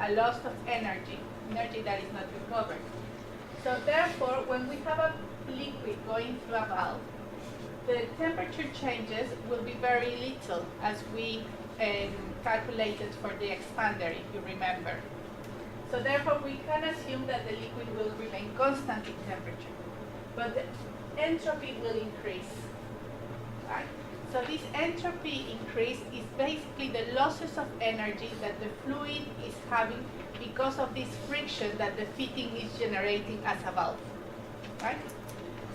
a loss of energy that is not recovered. So therefore, when we have a liquid going through a valve, the temperature changes will be very little, as we calculated for the expander, if you remember. So therefore, we can assume that the liquid will remain constant in temperature, but the entropy will increase, right? So this entropy increase is basically the losses of energy that the fluid is having because of this friction that the fitting is generating as a valve, right?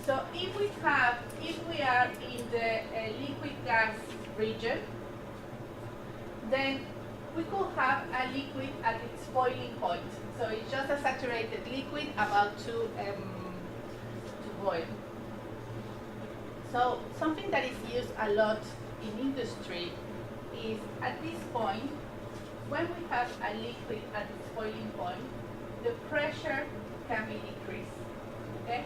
So if we are in the liquid gas region, then we could have a liquid at its boiling point. So it's just a saturated liquid about to boil. So something that is used a lot in industry is at this point, when we have a liquid at its boiling point, the pressure can be decreased, okay?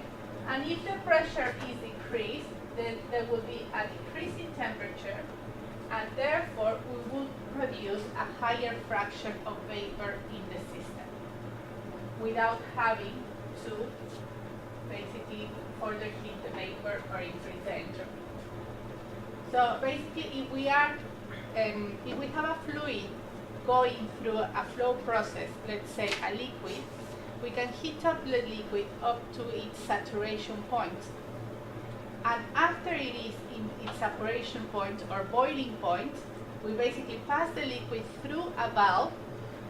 And if the pressure is decreased, then there will be a decrease in temperature, and therefore we will produce a higher fraction of vapor in the system without having to basically further heat the vapor or increase the entropy. So basically, if we have a fluid going through a flow process, let's say a liquid, we can heat up the liquid up to its saturation point. And after it is in its saturation point or boiling point, we basically pass the liquid through a valve,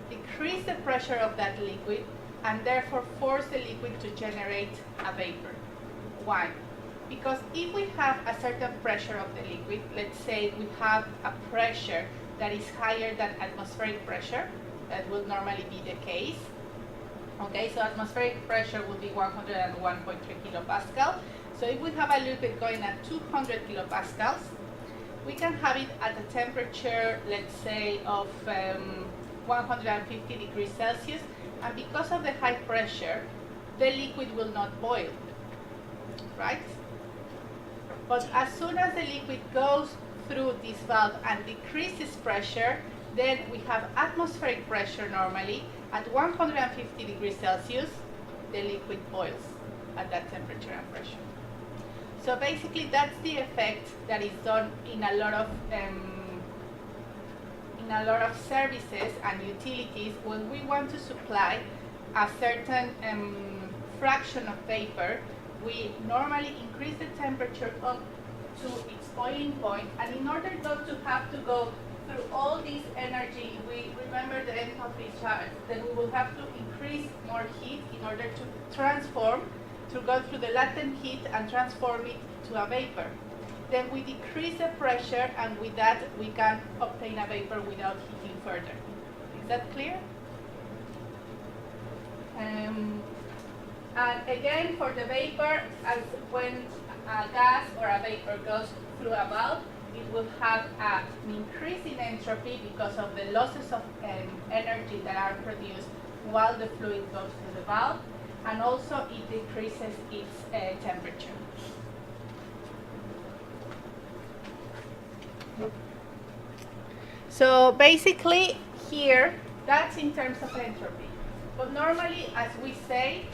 decrease the pressure of that liquid, and therefore force the liquid to generate a vapor. Why? Because if we have a certain pressure of the liquid, let's say we have a pressure that is higher than atmospheric pressure, that will normally be the case. Okay, so atmospheric pressure would be 101.3 kilopascal. So if we have a liquid going at 200 kilopascals, we can have it at a temperature, let's say, of 150 degrees Celsius. And because of the high pressure, the liquid will not boil, right? But as soon as the liquid goes through this valve and decreases pressure, then we have atmospheric pressure normally. At 150 degrees Celsius, the liquid boils at that temperature and pressure. So basically, that's the effect that is done in a lot of services and utilities when we want to supply a certain fraction of vapor. We normally increase the temperature up to its boiling point, and in order not to have to go through all this energy, we remember the enthalpy chart, then we will have to increase more heat in order to go through the latent heat and transform it to a vapor. Then we decrease the pressure, and with that we can obtain a vapor without heating further. Is that clear? And again, for the vapor, as when a gas or a vapor goes through a valve, it will have an increase in entropy because of the losses of energy that are produced while the fluid goes through the valve, and also it decreases its temperature. So basically here, that's in terms of entropy. But normally, as we say,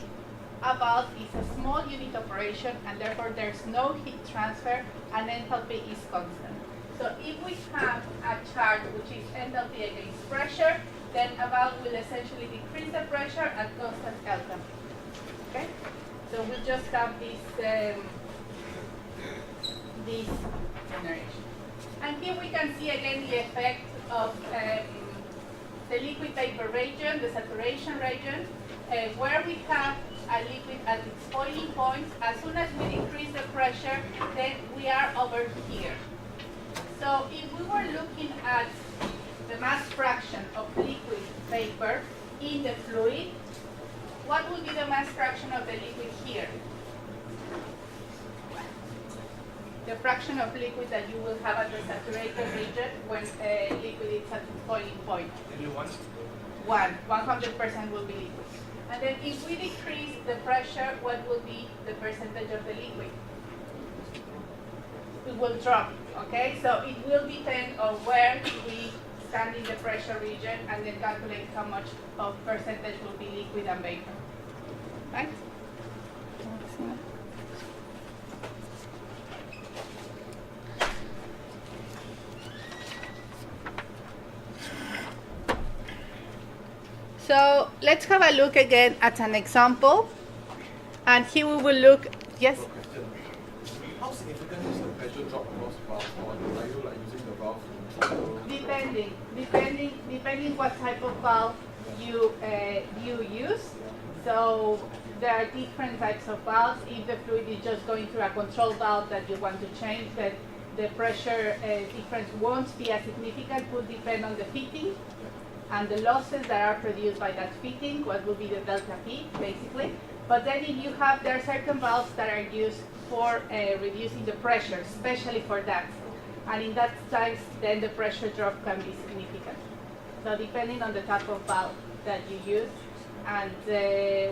a valve is a small unit operation, and therefore there's no heat transfer, and enthalpy is constant. So if we have a chart which is enthalpy against pressure, then a valve will essentially decrease the pressure at constant enthalpy. Okay? So we just have this generation. And here we can see again the effect of the liquid vapor region, the saturation region, where we have a liquid at its boiling point. As soon as we decrease the pressure, then we are over here. So if we were looking at the mass fraction of liquid vapor in the fluid, what would be the mass fraction of the liquid here? The fraction of liquid that you will have at the saturated region when liquid is at its boiling point. 100% will be liquid. And then if we decrease the pressure, what will be the percentage of the liquid? It will drop, okay? So it will depend on where we understanding the pressure region and then calculate how much of percentage will be liquid and vapor. Right? So let's have a look again at an example. And here we will look, yes? How significant is the pressure drop across valve, or are you like using the valve to control? Depending what type of valve you use. So there are different types of valves. If the fluid is just going through a control valve that you want to change, that the pressure difference won't be as significant. Will depend on the fitting and the losses that are produced by that fitting. What will be the delta P, basically. But then if you have, there are certain valves that are used for reducing the pressure, especially for that. And in that size, then the pressure drop can be significant. So depending on the type of valve that you use, and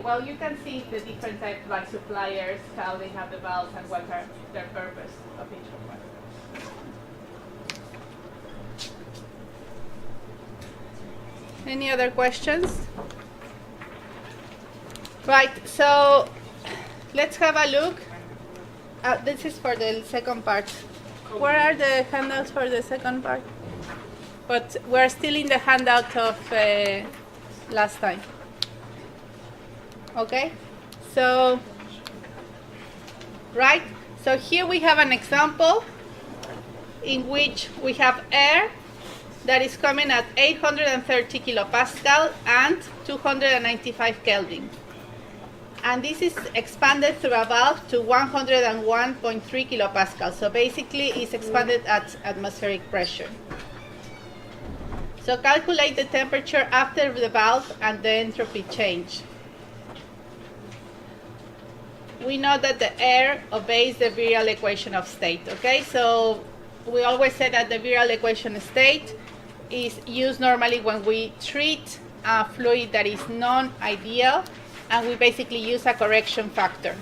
well, you can see the different types, like suppliers, how they have the valves and what are their purpose of each one. Any other questions? Right, so let's have a look. This is for the second part. Where are the handouts for the second part? But we're still in the handout of last time. Okay, so, right, so here we have an example in which we have air that is coming at 830 kilopascal and 295 Kelvin. And this is expanded through a valve to 101.3 kilopascal. So basically it's expanded at atmospheric pressure. So calculate the temperature after the valve and the entropy change. We know that the air obeys the virial equation of state, okay? So we always say that the virial equation of state is used normally when we treat a fluid that is non-ideal, and we basically use a correction factor.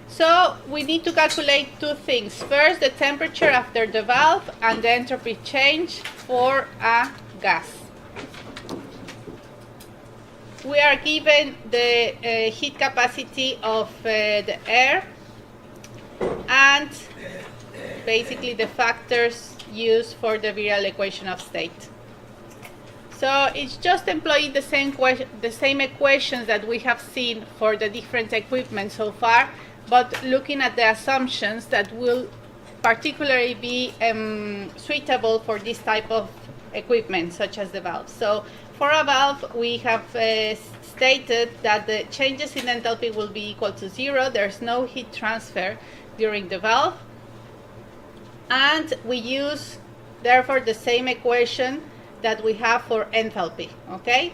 So we need to calculate two things. First, the temperature after the valve and the entropy change for a gas. We are given the heat capacity of the air and basically the factors used for the virial equation of state. So it's just employing the same equations that we have seen for the different equipment so far, but looking at the assumptions that will particularly be suitable for this type of equipment, such as the valve. So for a valve, we have stated that the changes in enthalpy will be equal to 0. There's no heat transfer during the valve. And we use, therefore, the same equation that we have for enthalpy, okay?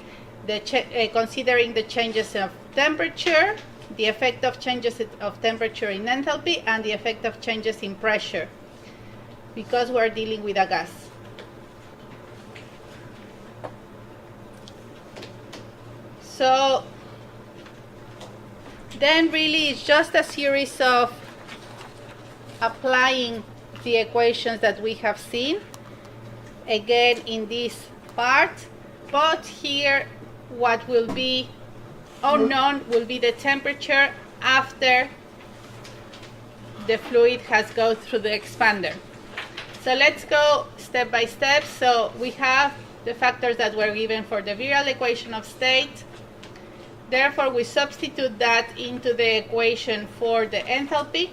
Considering the changes of temperature, the effect of changes of temperature in enthalpy, and the effect of changes in pressure, because we're dealing with a gas. So then really it's just a series of applying the equations that we have seen again in this part, but here what will be unknown will be the temperature after the fluid has gone through the expander. So let's go step by step. So we have the factors that were given for the virial equation of state. Therefore we substitute that into the equation for the enthalpy,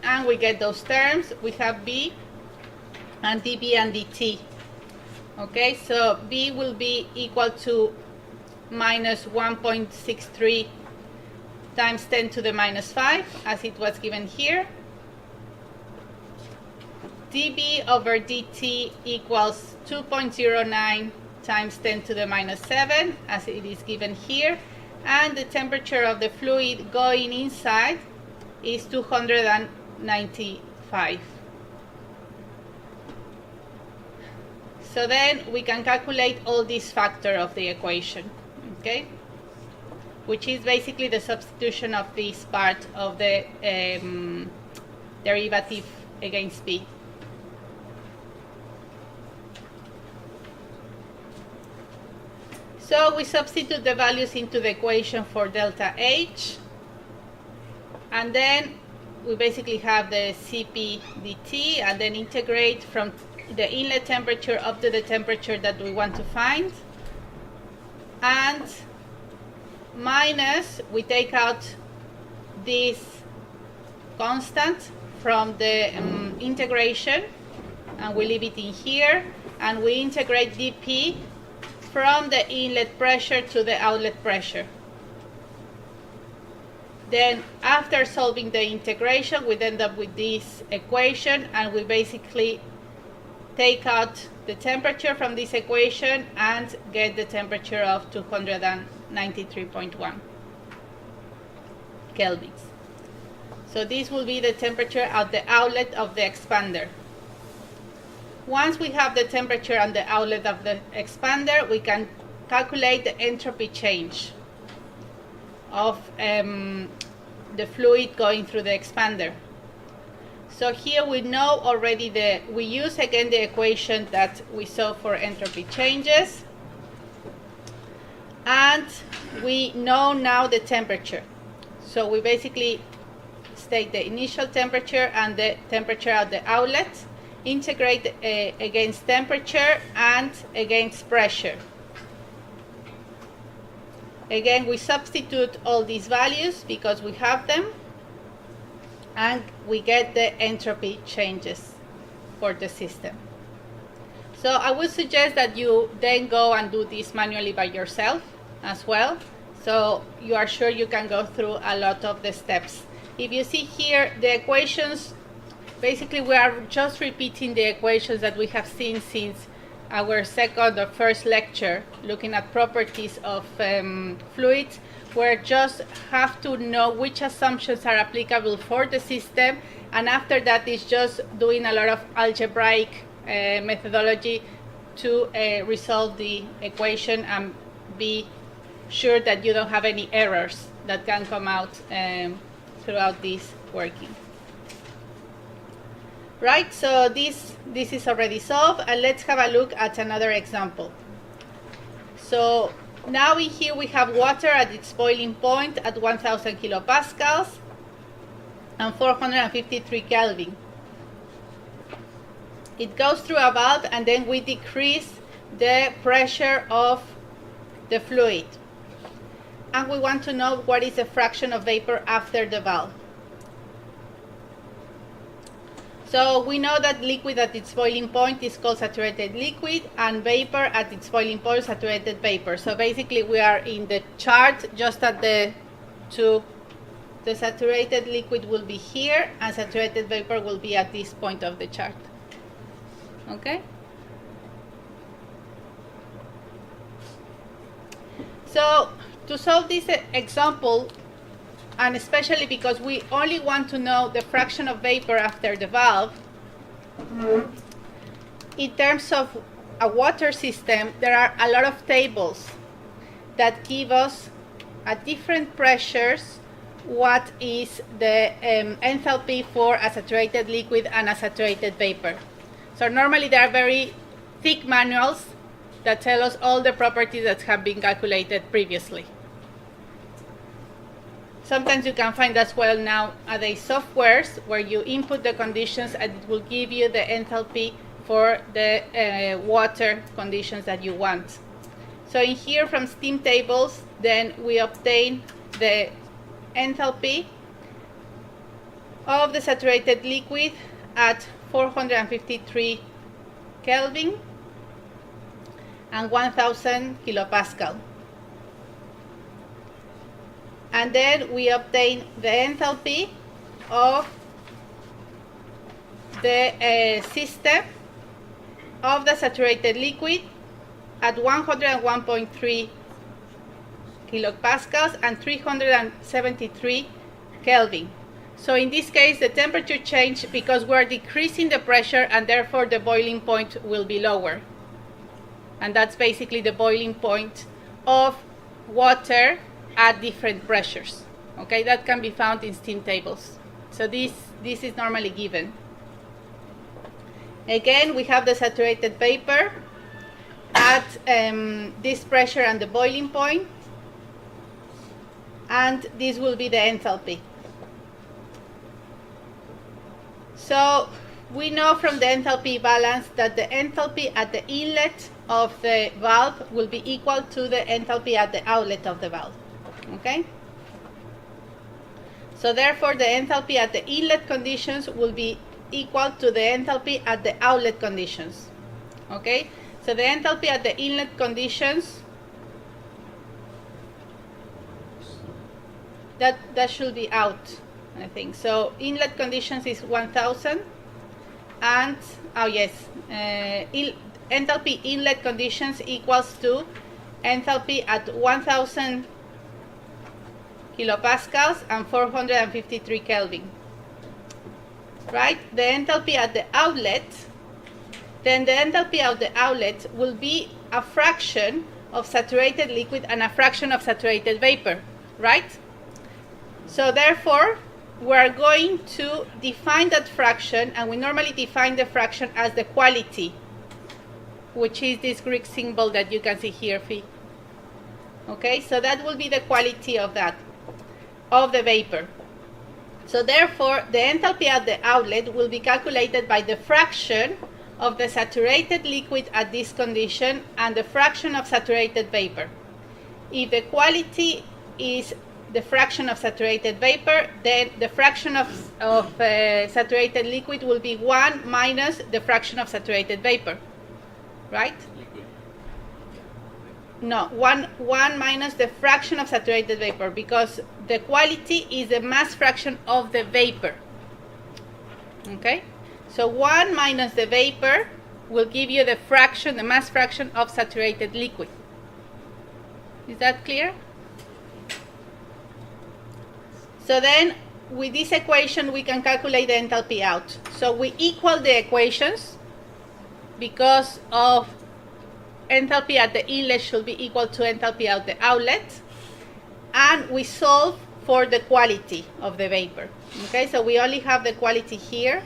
and we get those terms. We have B and dB and dt. Okay, so B will be equal to minus 1.63 times 10 to the minus 5, as it was given here. dB over dt equals 2.09 times 10 to the minus 7, as it is given here. And the temperature of the fluid going inside is 295. So then we can calculate all these factors of the equation. Okay? which is basically the substitution of this part of the derivative against P. So we substitute the values into the equation for delta H, and then we basically have the Cp dt, and then integrate from the inlet temperature up to the temperature that we want to find, and minus, we take out this constant from the integration, and we leave it in here, and we integrate dP from the inlet pressure to the outlet pressure. Then after solving the integration, we end up with this equation, and we basically take out the temperature from this equation and get the temperature of 293.1 kelvins. So this will be the temperature at the outlet of the expander. Once we have the temperature at the outlet of the expander, we can calculate the entropy change of the fluid going through the expander. So here we know already we use again the equation that we saw for entropy changes, and we know now the temperature. So we basically state the initial temperature and the temperature at the outlet, integrate against temperature and against pressure. Again, we substitute all these values because we have them, and we get the entropy changes for the system. So I would suggest that you then go and do this manually by yourself as well, so you are sure you can go through a lot of the steps. If you see here, the equations, basically we are just repeating the equations that we have seen since our second or first lecture, looking at properties of fluids. We just have to know which assumptions are applicable for the system, and after that is just doing a lot of algebraic methodology to resolve the equation and be sure that you don't have any errors that can come out throughout this working. Right, so this is already solved, and let's have a look at another example. So now in here we have water at its boiling point at 1000 kilopascals and 453 Kelvin. It goes through a valve, and then we decrease the pressure of the fluid. And we want to know what is the fraction of vapor after the valve. So we know that liquid at its boiling point is called saturated liquid, and vapor at its boiling point saturated vapor. So basically we are in the chart just at the saturated liquid will be here, and saturated vapor will be at this point of the chart. Okay? So to solve this example, and especially because we only want to know the fraction of vapor after the valve, in terms of a water system, there are a lot of tables that give us at different pressures what is the enthalpy for a saturated liquid and a saturated vapor. So normally there are very thick manuals that tell us all the properties that have been calculated previously. Sometimes you can find as well nowadays softwares where you input the conditions and it will give you the enthalpy for the water conditions that you want. So in here from steam tables, then we obtain the enthalpy of the saturated liquid at 453 Kelvin and 1000 kilopascal. And then we obtain the enthalpy of the system of the saturated liquid at 101.3 kilopascals and 373 Kelvin. So in this case, the temperature change because we're decreasing the pressure, and therefore the boiling point will be lower. And that's basically the boiling point of water at different pressures. Okay, that can be found in steam tables. So this is normally given. Again, we have the saturated vapor at this pressure and the boiling point, and this will be the enthalpy. So we know from the enthalpy balance that the enthalpy at the inlet of the valve will be equal to the enthalpy at the outlet of the valve. Okay? So therefore, the enthalpy at the inlet conditions will be equal to the enthalpy at the outlet conditions. Okay? So the enthalpy at the inlet conditions, that should be out, I think. So inlet conditions is 1000, and oh yes, enthalpy inlet conditions equals to enthalpy at 1000 kilopascals and 453 Kelvin. Right? The enthalpy at the outlet, then the enthalpy of the outlet will be a fraction of saturated liquid and a fraction of saturated vapor, right? So therefore, we are going to define that fraction, and we normally define the fraction as the quality, which is this Greek symbol that you can see here, phi. Okay, so that will be the quality of that, of the vapor. So therefore, the enthalpy at the outlet will be calculated by the fraction of the saturated liquid at this condition and the fraction of saturated vapor. If the quality is the fraction of saturated vapor, then the fraction of saturated liquid will be 1 minus the fraction of saturated vapor, right? Liquid. No, 1 minus the fraction of saturated vapor, because the quality is the mass fraction of the vapor. Okay? So 1 minus the vapor will give you the fraction, the mass fraction of saturated liquid. Is that clear? So then, with this equation, we can calculate the enthalpy out. So we equal the equations because of enthalpy at the inlet should be equal to enthalpy at the outlet. And we solve for the quality of the vapor. Okay, so we only have the quality here.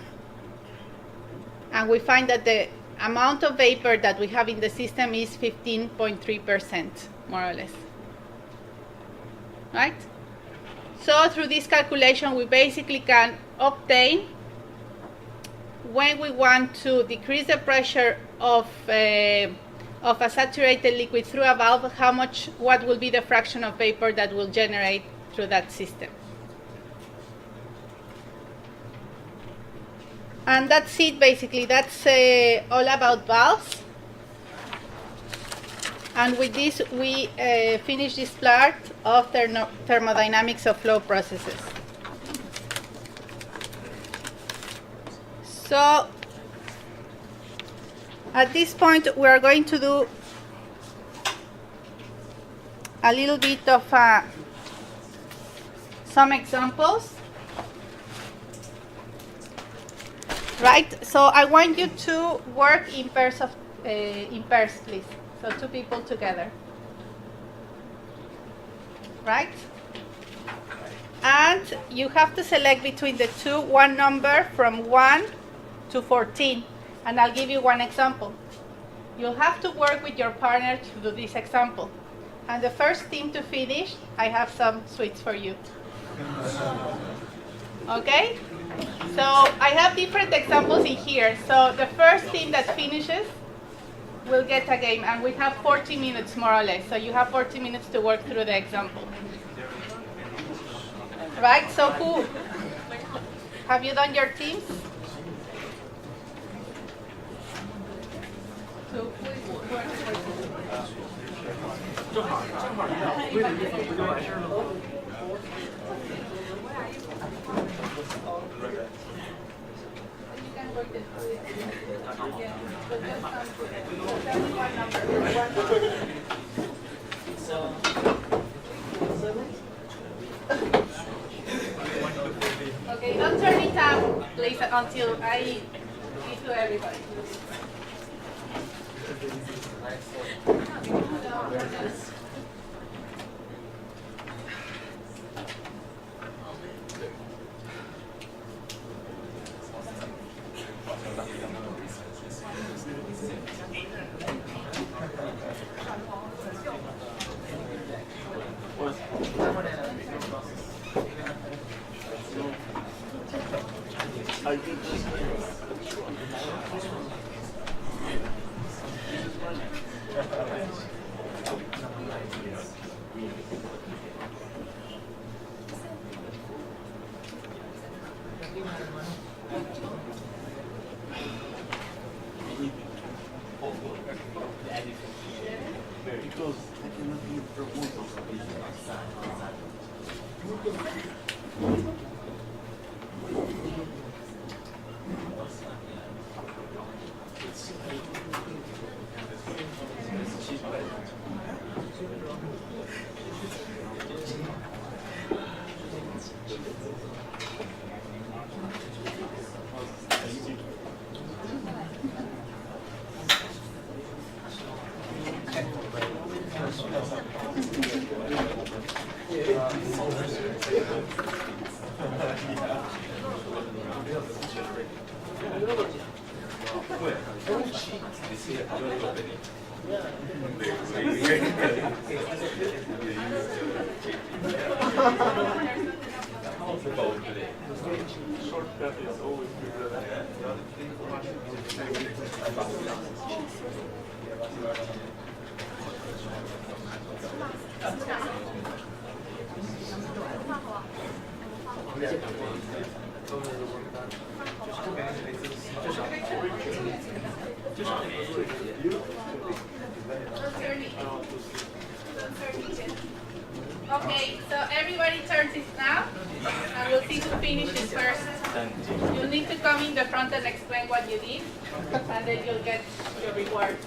And we find that the amount of vapor that we have in the system is 15.3%, more or less. Right? So through this calculation, we basically can obtain, when we want to decrease the pressure of a saturated liquid through a valve, what will be the fraction of vapor that will generate through that system. And that's it, basically. That's all about valves. And with this, we finish this part of thermodynamics of flow processes. So, at this point, we are going to do a little bit of some examples. Right? So, I want you to work in pairs, please. So 2 people together, right? And you have to select between the two one number from 1 to 14. And I'll give you one example. You'll have to work with your partner to do this example. And the first team to finish, I have some sweets for you. Okay? So I have different examples in here. So the first team that finishes will get a game, and we have 40 minutes more or less. So you have 40 minutes to work through the example. Right? So who? Have you done your teams? So who is Okay, don't turn it up, please, until I give to everybody. Because I cannot be proposal for this. Shortcut is always Okay, so everybody turns it now, and we'll see who finishes first. You'll need to come in the front and explain what you did, and then you'll get your reward.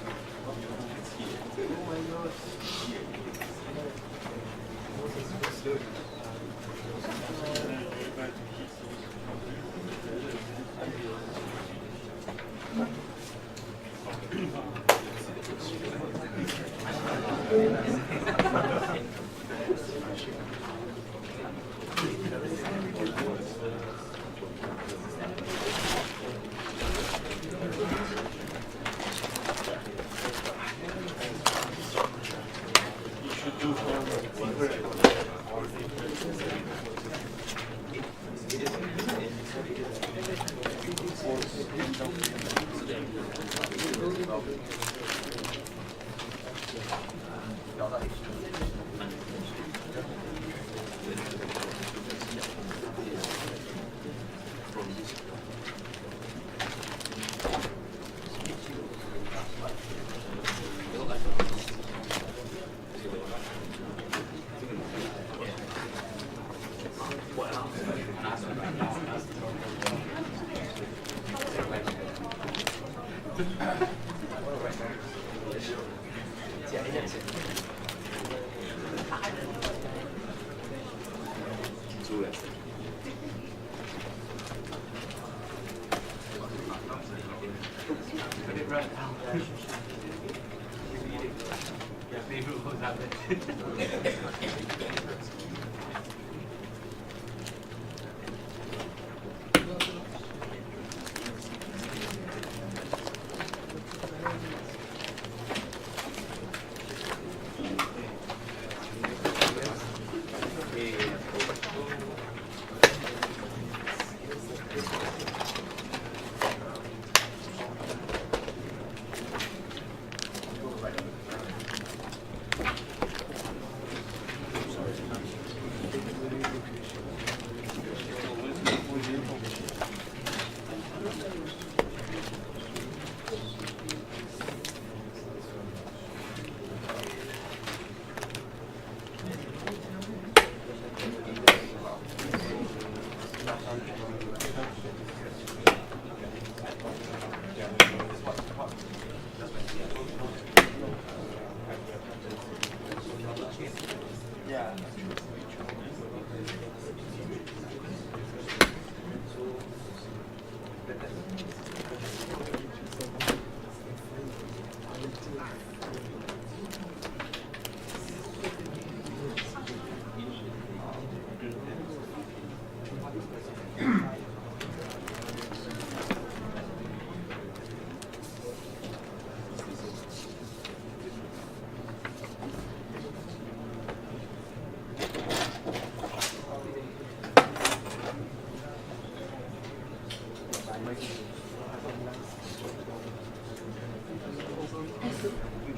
Which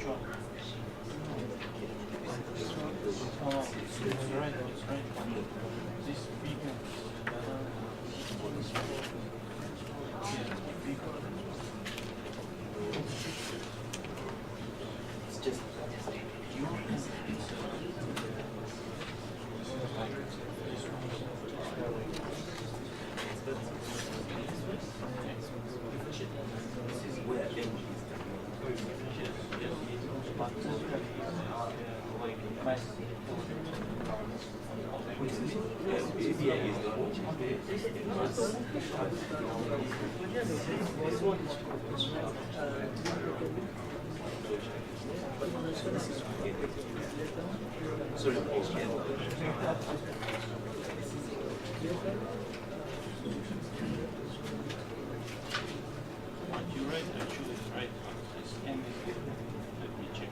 one? Oh, it's right. This big one. Yeah, big one. It's just you're right, actually, right. It's ME. Let me check.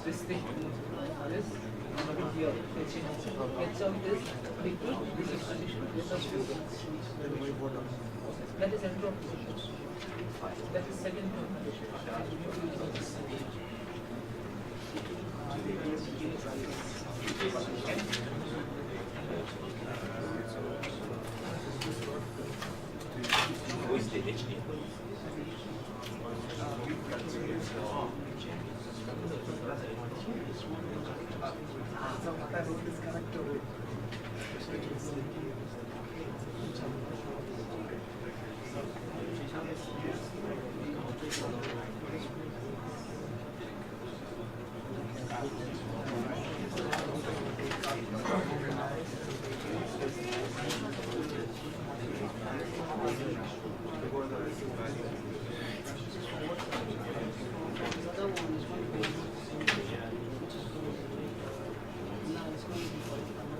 This thing, this here, gets out this liquid, this is additional, this is sugar. That is entropy. That is second other one is 1.3, now it's going to be 1.3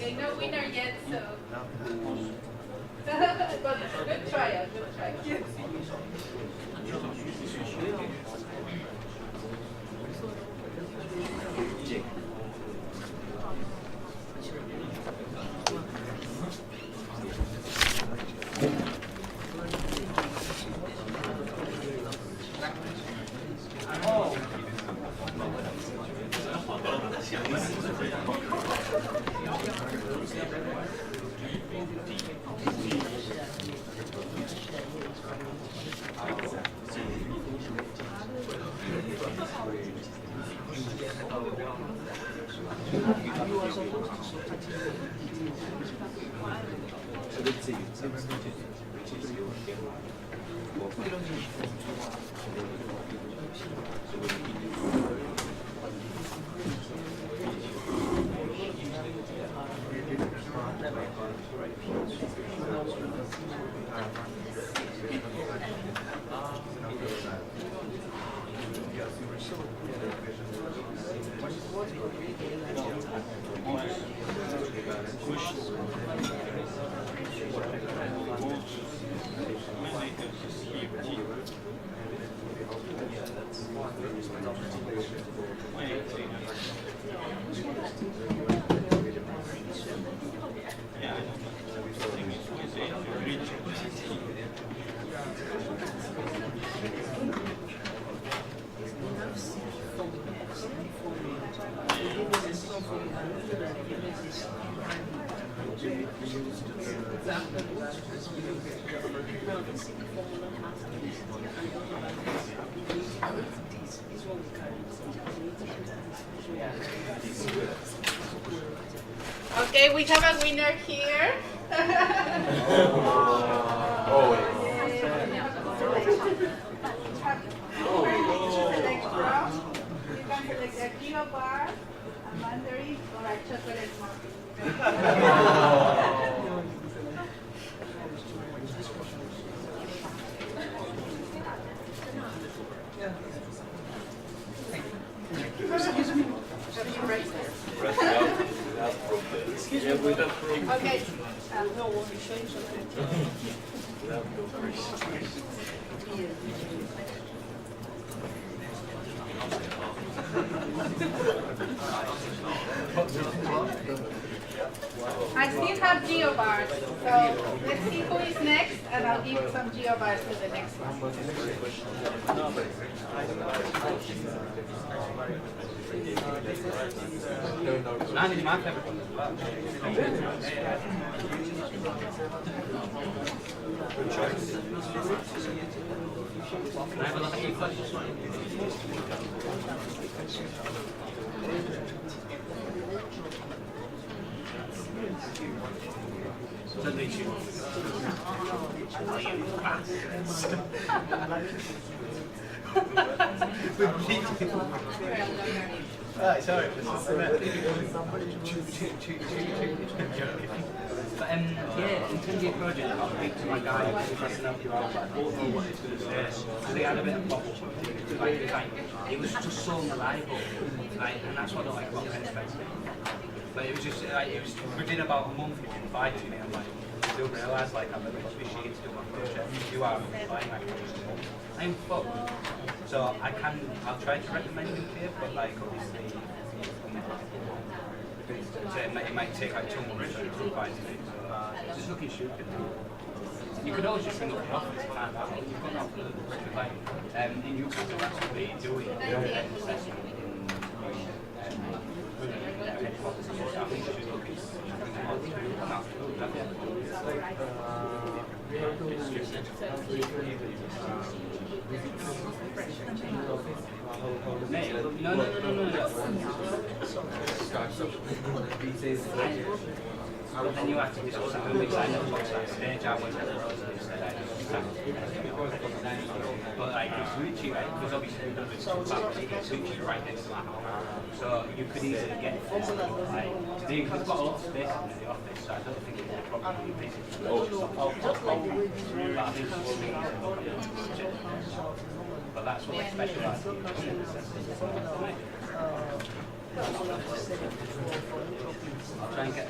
Okay, no winner yet, so. But good trial, good trial. Okay, we have a winner here. You can select a Geo bar, a mandarin, or a chocolate muffin. Okay. I still have geo bars, so let's see who is next, and I'll give some geo bars to the next one. Sorry. But yeah, in terms of your project, I'll speak to my guy who's dressing up you out, but I don't know what it's going to say. So they had a bit of bubble. It was just so reliable, and that's what I like about pen specking. But it was just, within about a month, he replied to me. I'm like, I don't realise, like, I'm a bit fishy to do my project. You are replying, like, I'm fucked. So I'll try to recommend him to you, but, like, obviously, so it might take like 2 months to reply to me. So just looking stupid. You could always just ring up the office and find out what you've got off the like, in Newcastle, that's what they're doing. And you have to discuss that when we sign up to that stage, I went but like it's literally right, because obviously we've done this it's literally right next to my house. So you could easily get it from like today because we've got a lot of space in the office, so I don't think it's a problem with business. But I think but that's what I specialise in. try and get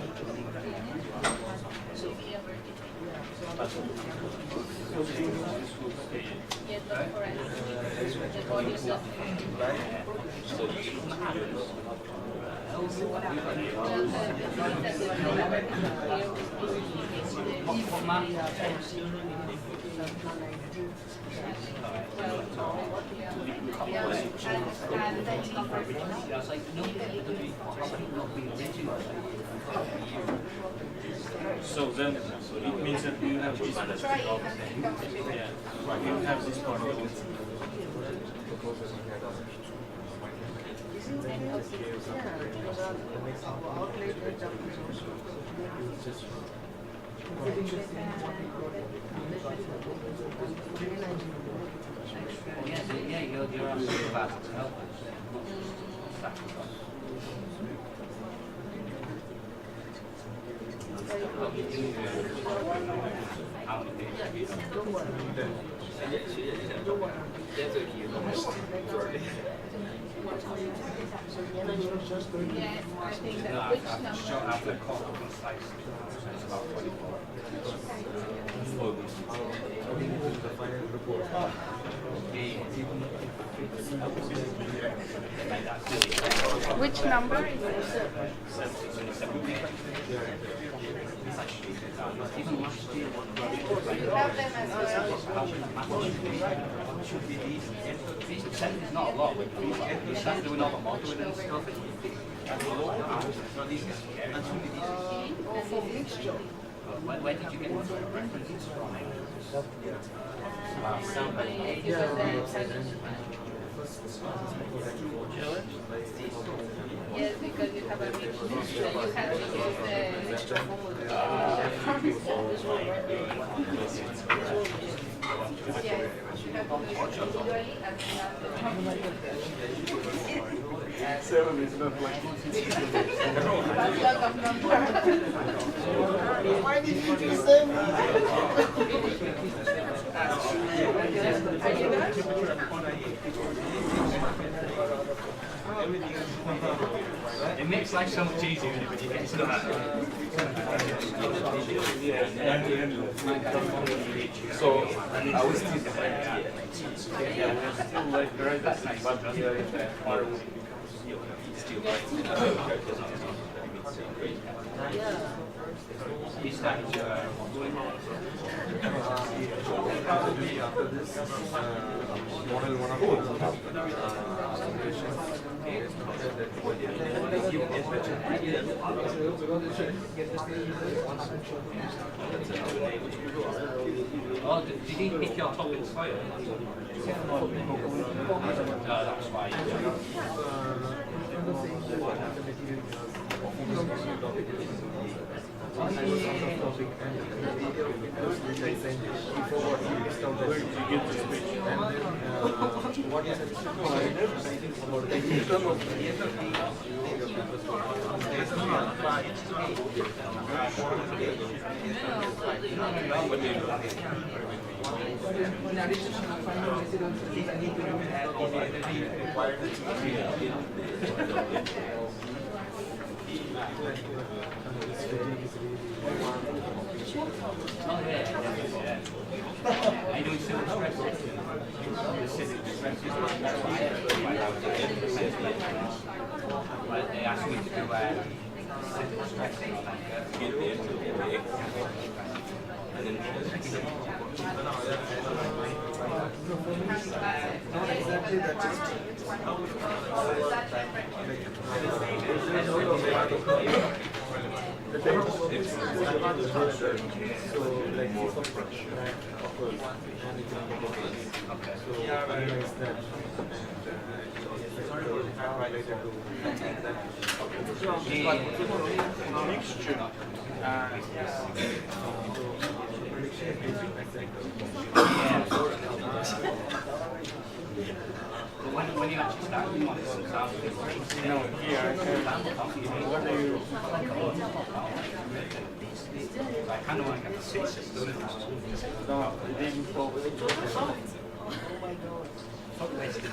Yes, that's correct. The volume doesn't. So then, it means that you have this part. Yeah, you have this part. Yeah, you're absolutely about to help us. Yes, I think that which number? After cost of the slice, it's about 24. Which number is it? Even last year, You have them as well. these percent is not a lot. You start doing all the modeling and stuff. Where did you get those references from? Yes, because you have a mix. So you have to use yes, you have to use individually and Seven is not like why did you do 7? It makes life so much easier when you get stuff. So I was still like right that's nice, but You started after this model 1 of oh, did he pick your top in soil? No, that's why. What is it? In addition to finding residuals, I need to Oh, yeah. I do civil stress. The civil stress is but they asked me to do civil stress and then when you actually start doing one, No, here I can. What do you? I kind of want to get the system. No, it didn't fall. Wasted.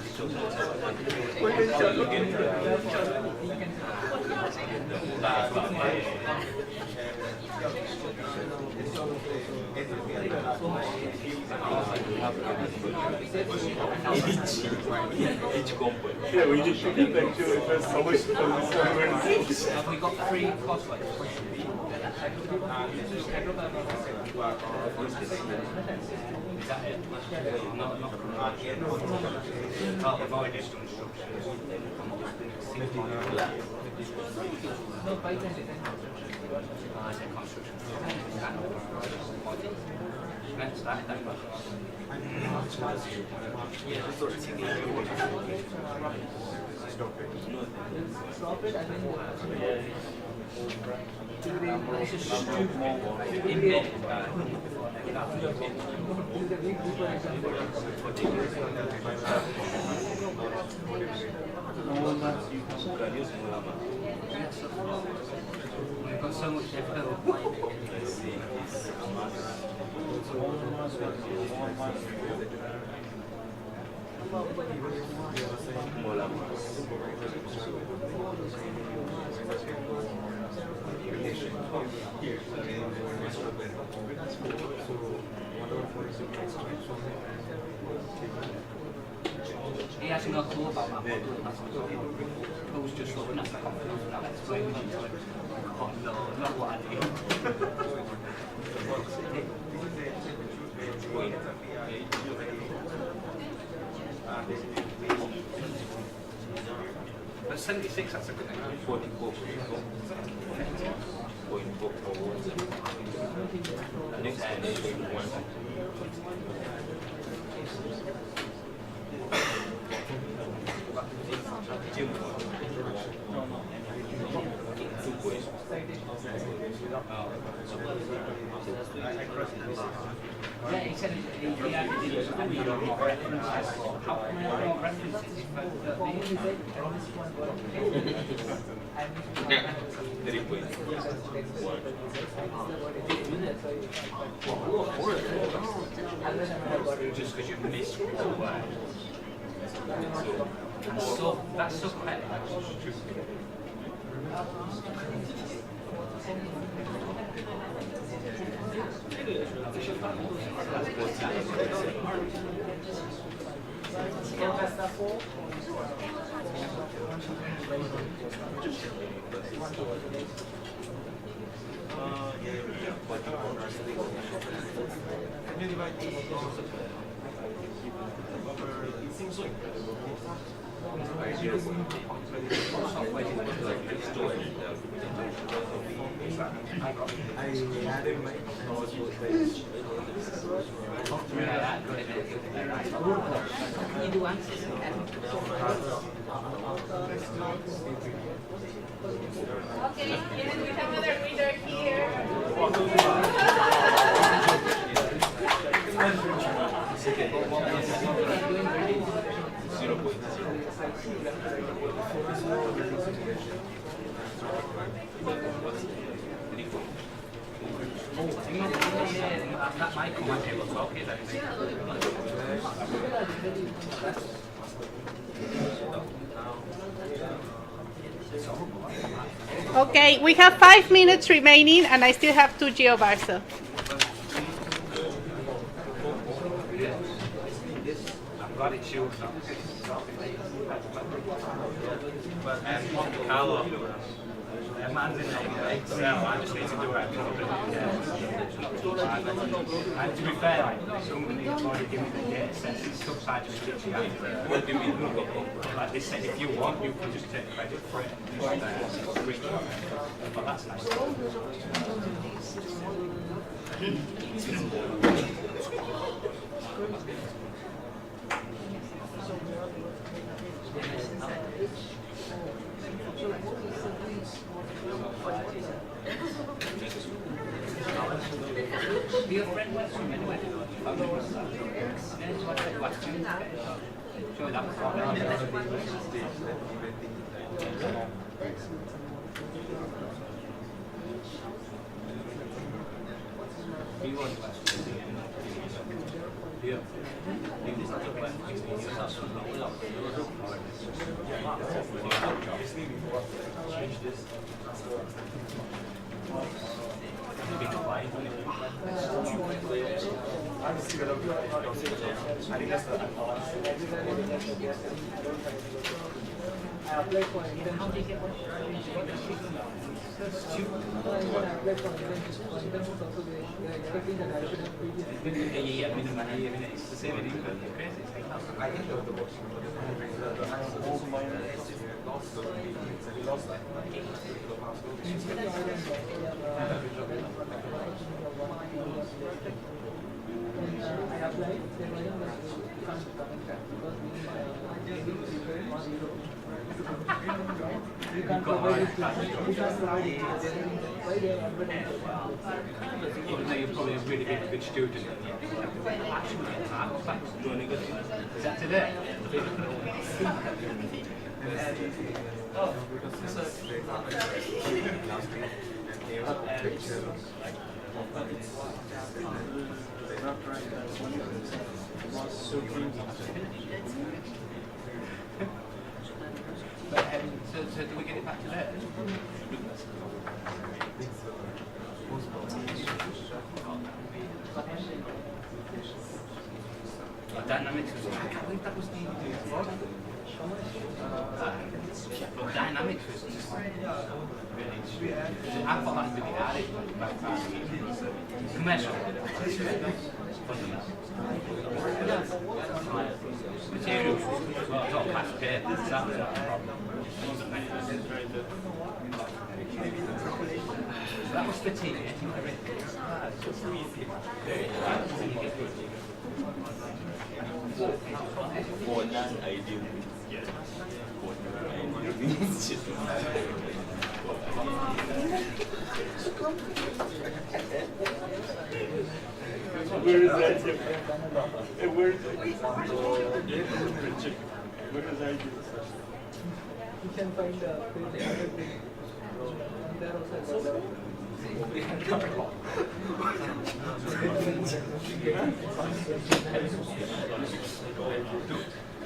we just should get back to it first. I wish it was Have we got 3 crossways? Is that it? Not can't avoid this instructions. No, pipe and design Construction. Let's start that one. stop it and then This is stupid. Embedded. We've got so much He hasn't got a clue about that model. Who's just looking at the confidence and explaining it to him. Oh, no, not what I do. But 76, that's a good thing. 44. Yeah, he said he actually did more references. How come I have more references? Just because you missed the word. That's so correct. It seems so incredible. Okay, yes, we have another reader here. That might come on table 12 here, Okay, we have 5 minutes remaining and I still have 2 GeoBarso. I'm glad it's you. Carlo. Man's in there. So I just need to do it. And to be fair, like, somebody's already given me the data sets and stuff, so I just literally have to. What do you mean? Like they said, if you want, you can just take credit for it. But that's nice. Your friend went from anywhere. Sure, that was I applied for internship. How did you get one? Even I applied for internship. For internship also they are expecting that I should have previous experience. Yeah, it's the same in England. It's crazy. I think the we lost like I applied, they were in the can't come back because we can't provide it. We can't provide it. Why they are advertising? Even though you're probably a really good student, actually, that's really good. Is that today? So do we get it back today? Dynamics was, I can't believe that was the but Dynamics was just really, I thought that would be added about 5 years. Commercial. Materials, well, it's all past paper, that's not a problem. That was the tea, for non-ideal where is that? Where is that? You can find the other thing. And there also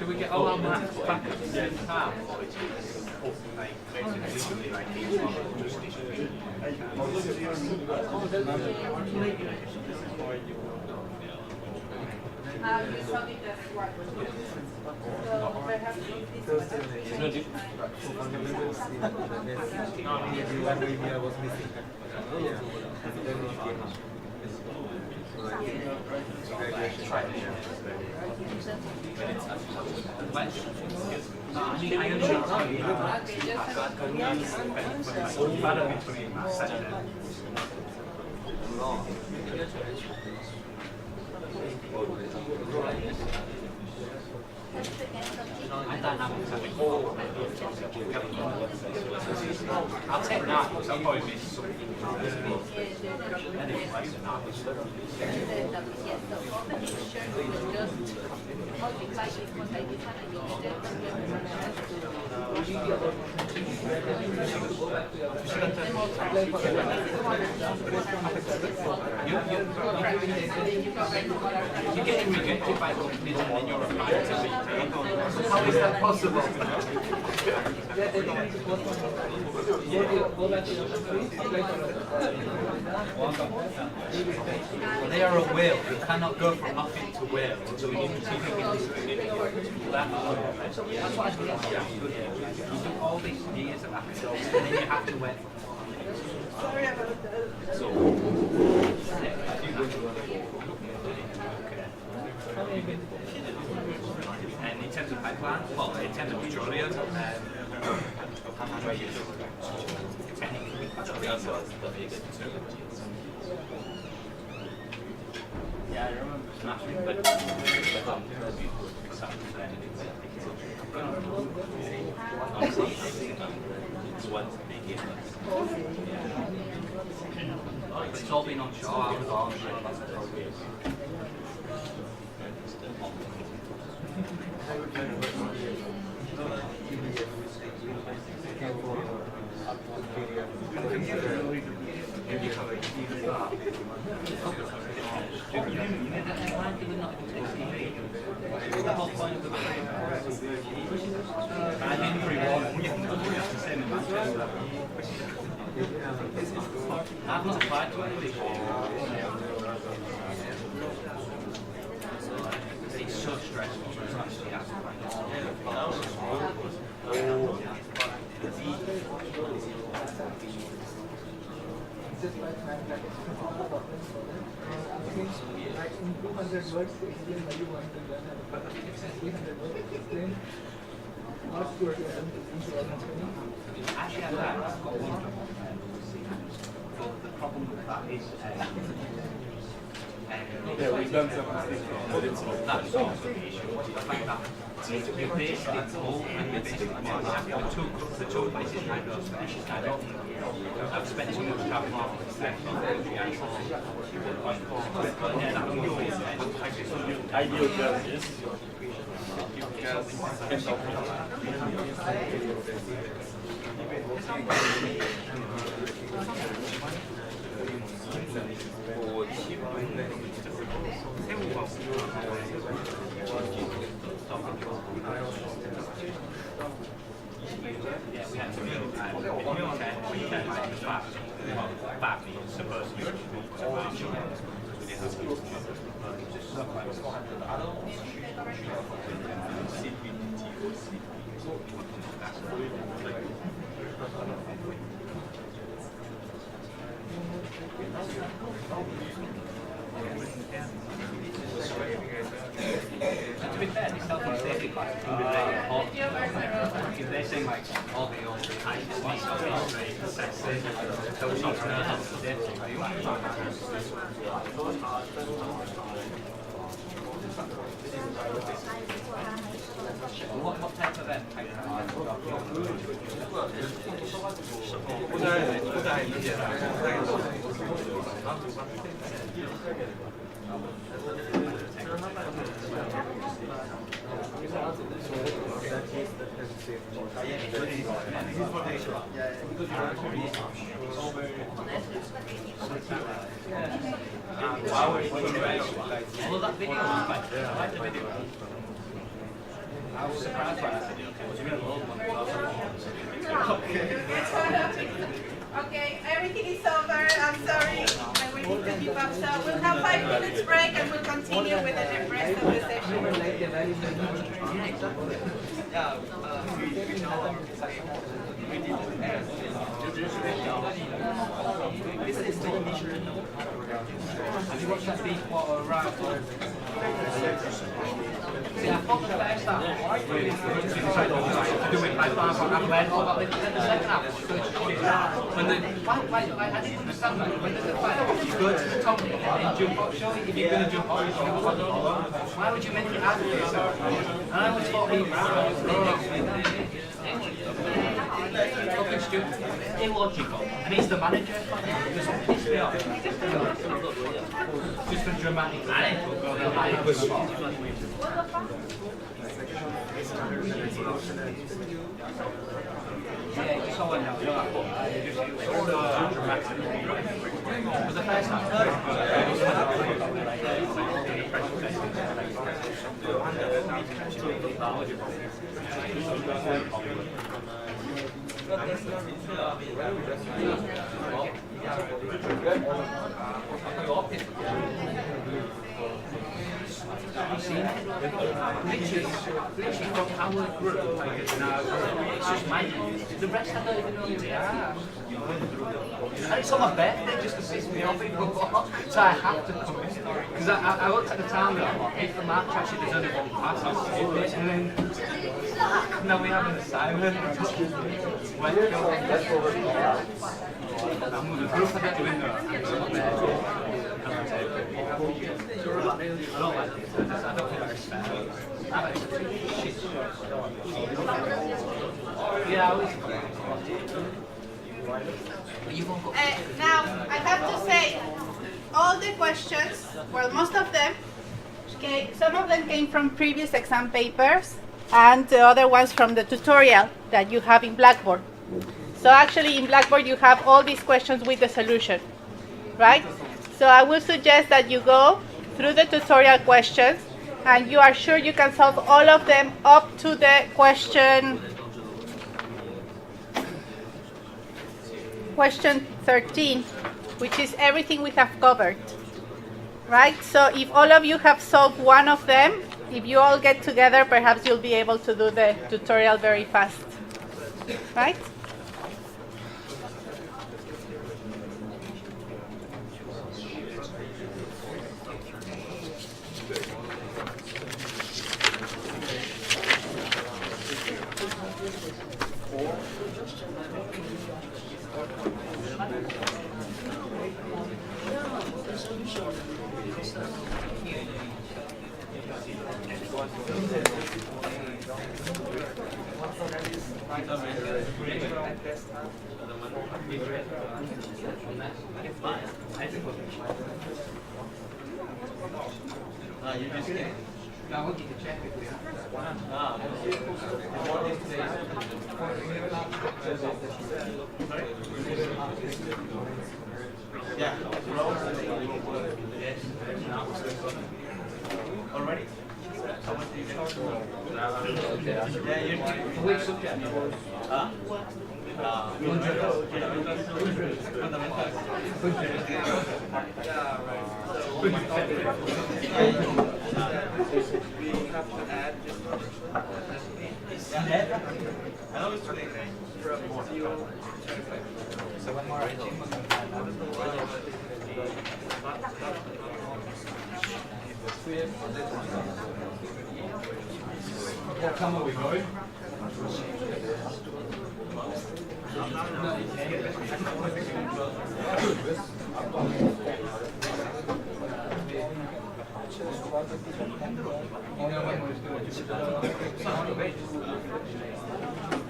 do we get all our marks back at the same time? Or is it basically like each one just distributed? You saw it as one. So perhaps I'll take that because I'll probably miss something. You're getting rejected by companies and then you're applying to CT. How is that possible? They are a whale. You cannot go from nothing to whale until you get that's what I think. You do all these years of academics and then you have to wait for sorry about that. So, and in terms of pipeline, well, in terms of petroleum, yeah, I remember smashing, but it's all been on shore. I was on shore. That's the problem. I've not applied to it before. It's so stressful. It's actually Just like mathematics, all the problems for them. Like in 200 words to explain why you want to learn and 300 words to explain what you are doing into a company. Actually, I've got one job. But the problem with that is, Yeah, we've done some mistakes. that's sort of the issue. The fact that you're based in Hull and you're based in the two places I know, Spanish is kind of, I've spent too much time on the second but yeah, that can go Ideal justice. yeah, we had to go back supposed to be to be fair, it's health and safety class can be very important. If they're saying like all the heights, those sorts of health and safety. What type of well, that video was quite good. I like the video. I was surprised by that video. It was really old one. Okay, everything is over. I'm sorry. We need to keep up. So we'll have 5 minutes break and we'll continue with the rest of the session. Have you watched that Deepwater Horizon? See, I thought the first half was really good. Do it like that, but I've learned all about it. The second half was good shit. When the, why, I didn't understand that. When there's a fight, you go to the top and then jump up. Surely if you're going to jump up, you should go on. Why would you make it hard for yourself? And I always thought he was fucking stupid, illogical, and he's the manager. Just piss me off. Just a dramatic manager will go there like a spot. Yeah, just all now. Just so dramatic. For the first time. Literally from our group, it's just magic. The rest I don't even know who they are. And it's on my birthday just to piss me off, so I have to come in. Because I looked at the time though, if the match actually there's only one pass, I'll skip it, and then now we have an assignment. I'm with the group I get to win though, and it's on my birthday. I don't like this, I don't think that's fair. Shit. Yeah, I was. Now, I have to say, all the questions, well, most of them, okay, some of them came from previous exam papers, and the other ones from the tutorial that you have in Blackboard. So actually, in Blackboard, you have all these questions with the solution, right? So I would suggest that you go through the tutorial questions, and you are sure you can solve all of them up to the question 13, which is everything we have covered, right? So if all of you have solved one of them, if you all get together, perhaps you'll be able to do the tutorial very fast. right? I want you to check it. Yeah. Already? Which subject? Come on, we go.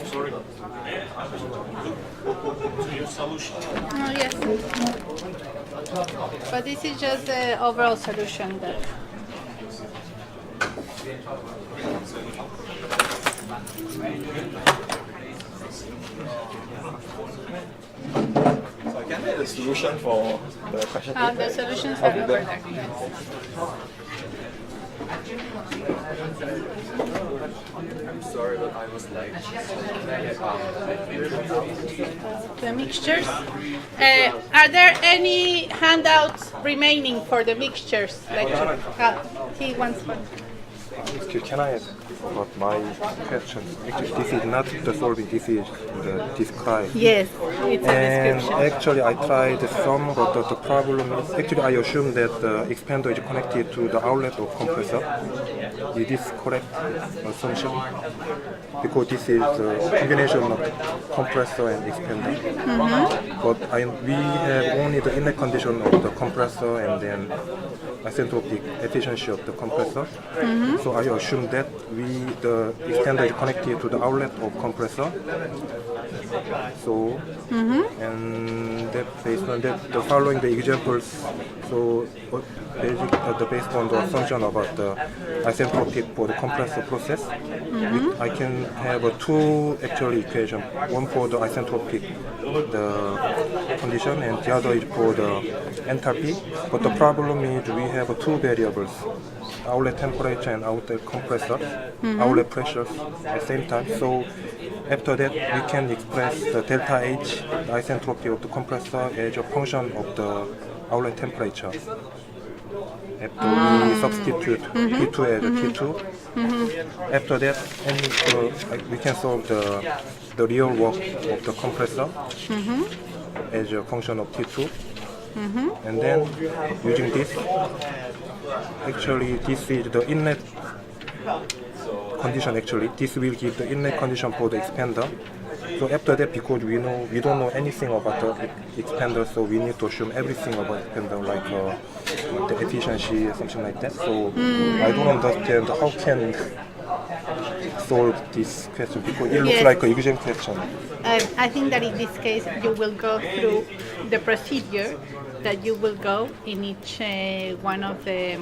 Sorry. So your solution. Oh, yes. But this is just the overall solution that. So I can get the solution for the question. The solutions are over there. I'm sorry, but I was late. The mixtures. Are there any handouts remaining for the mixtures lecture? He wants one. Excuse, can I ask about my question? Actually, this is not the solving, this is the describe. Yes, it's a And description. actually, I tried some, but the problem is, actually, I assume that the expander is connected to the outlet of compressor. Is this correct assumption? Because this is a combination of compressor and expander. But we have only the inlet condition of the compressor and then isentropic efficiency of the compressor. So I assume that the expander is connected to the outlet of compressor. So, and that based on that, the following the examples, so based on the assumption about the isentropic for the compressor process, I can have two actual equation, one for the isentropic, the condition, and the other is for the enthalpy. But the problem is we have two variables, outlet temperature and outlet compressor, outlet pressures at the same time. So after that, we can express the delta H, the isentropy of the compressor, as a function of the outlet temperature. After we substitute P2 as a T2, after that, we can solve the real work of the compressor as a function of T2. And then using this, actually this is the inlet condition. Actually, this will give the inlet condition for the expander. So after that, because we don't know anything about the expander, so we need to assume everything about expander, like the efficiency or something like that. So I don't understand how can solve this question, because it looks like an exam question. I think that in this case you will go through the procedure that you will go in each one of the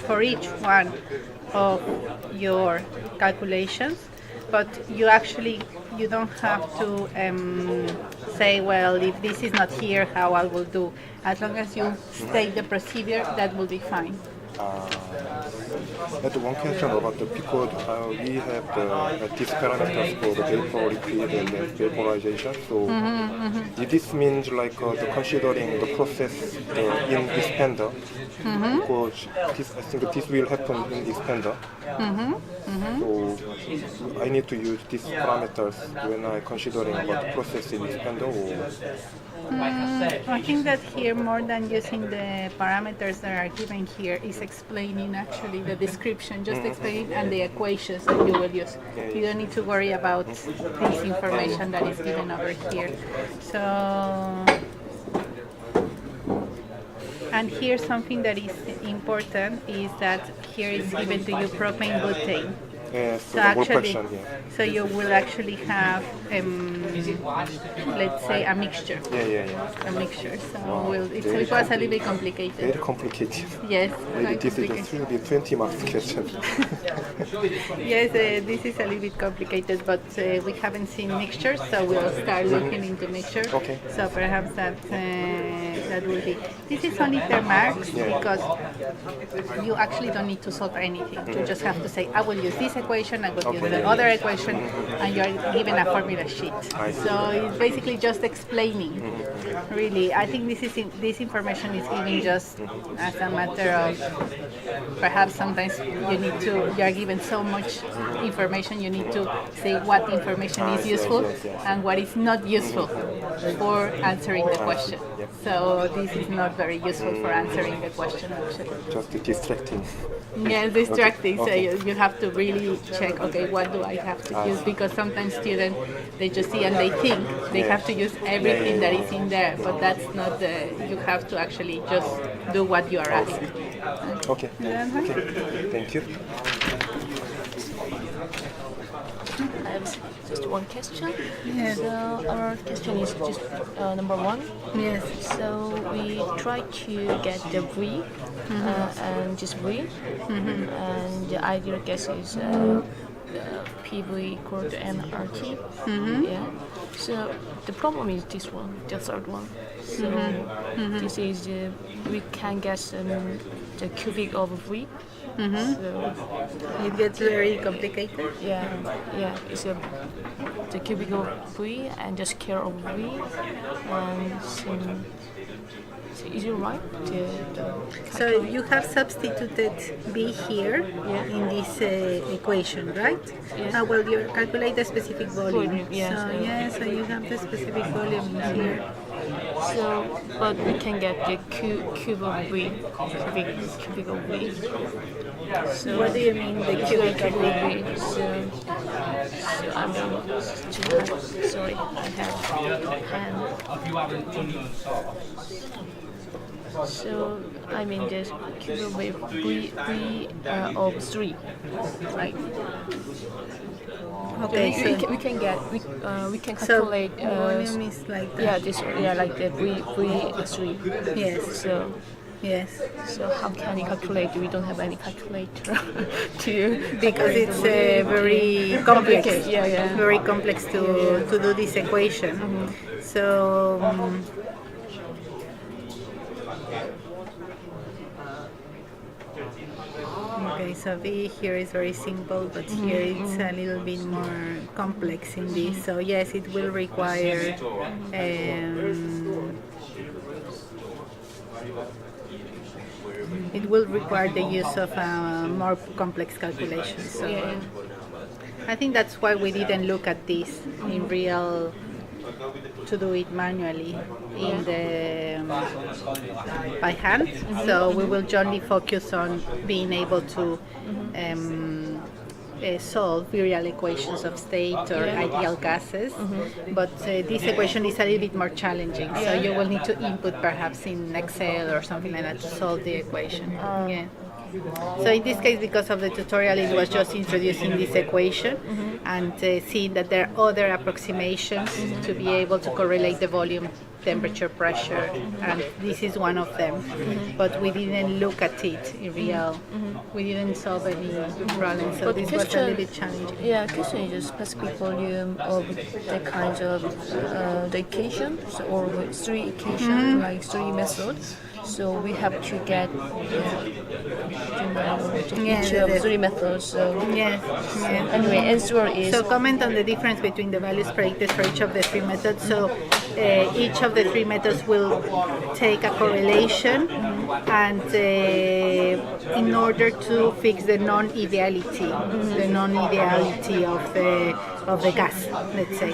for each one of your calculations, but you don't have to say, well, if this is not here, how I will do. As long as you state the procedure, that will be fine. had one question about the because we have these parameters for the vapor, liquid, and then vaporization. So this means like the considering the process in expander. Because I think this will happen in expander. So I need to use these parameters when I considering about the process in expander. Or I think that here, more than using the parameters that are given here, is explaining actually the description, just explaining and the equations that you will use. You don't need to worry about this information that is given over here. So, and here something that is important is that here is given to you propane butane. So actually, so you will actually have, let's say, a mixture. A mixture. So it was a little bit complicated. Very complicated. Yes. Maybe this is a 20 marks question. Yes, this is a little bit complicated, but we haven't seen mixtures, so we'll start looking into mixture. Okay. So perhaps that will be. This is only their marks because you actually don't need to solve anything. You just have to say, I will use this equation, I will use the other equation, and you're given a formula sheet. So it's basically just explaining. Really, I think this information is given just as a matter of perhaps sometimes you are given so much information, you need to say what information is useful and what is not useful for answering the question. So this is not very useful for answering the question actually. Just distracting. Yes, distracting. So you have to really check, okay, what do I have to use? Because sometimes students, they just see and they think they have to use everything that is in there, but that's not you have to actually just do what you are asked. Okay. Thank you. I have just one question. Yes. So our question is just number one. Yes. So we try to get the V and just V, and the ideal guess is PV equal to nRT. Yeah. So the problem is this one, the third one. So this is we can guess the cubic of V. So It gets very complicated. yeah, it's the cubic of V and the scale of V, and so is it right? So you have substituted B here in this equation, right? Yes. Well, you calculate the specific volume. Yes. So you have the specific volume here. So, but we can get the cube of V, cubic of V. So What do you mean the cubic of V? So I mean, sorry, I have hand. So I mean the cube of V of 3, right? Okay, we can so calculate. volume is like that. Like the V3. Yes. So. Yes. So how can we calculate? We don't have any calculator to Because it's very complex. Yeah. Very complex to do this equation. So. Okay, so V here is very simple, but here it's a little bit more complex in this. So yes, it will require the use of more complex calculations. So I think that's why we didn't look at this in real to do it manually in the by hand. So we will only focus on being able to solve virial equations of state or ideal gases, but this equation is a little bit more challenging. So you will need to input perhaps in Excel or something like that to solve the equation. So in this case, because of the tutorial, it was just introducing this equation and seeing that there are other approximations to be able to correlate the volume, temperature, pressure, and this is one of them. But we didn't look at it in real. We didn't solve any problems, so this was a little bit challenging. Yeah, question is the specific volume of the kinds of the equations or 3 equations, like 3 methods. So we have to get Yes, each of three methods. So Yes. anyway, answer is So comment on the difference between the values predicted for each of the three methods. So each of the three methods will take a correlation, and in order to fix the non-ideality of the gas, let's say.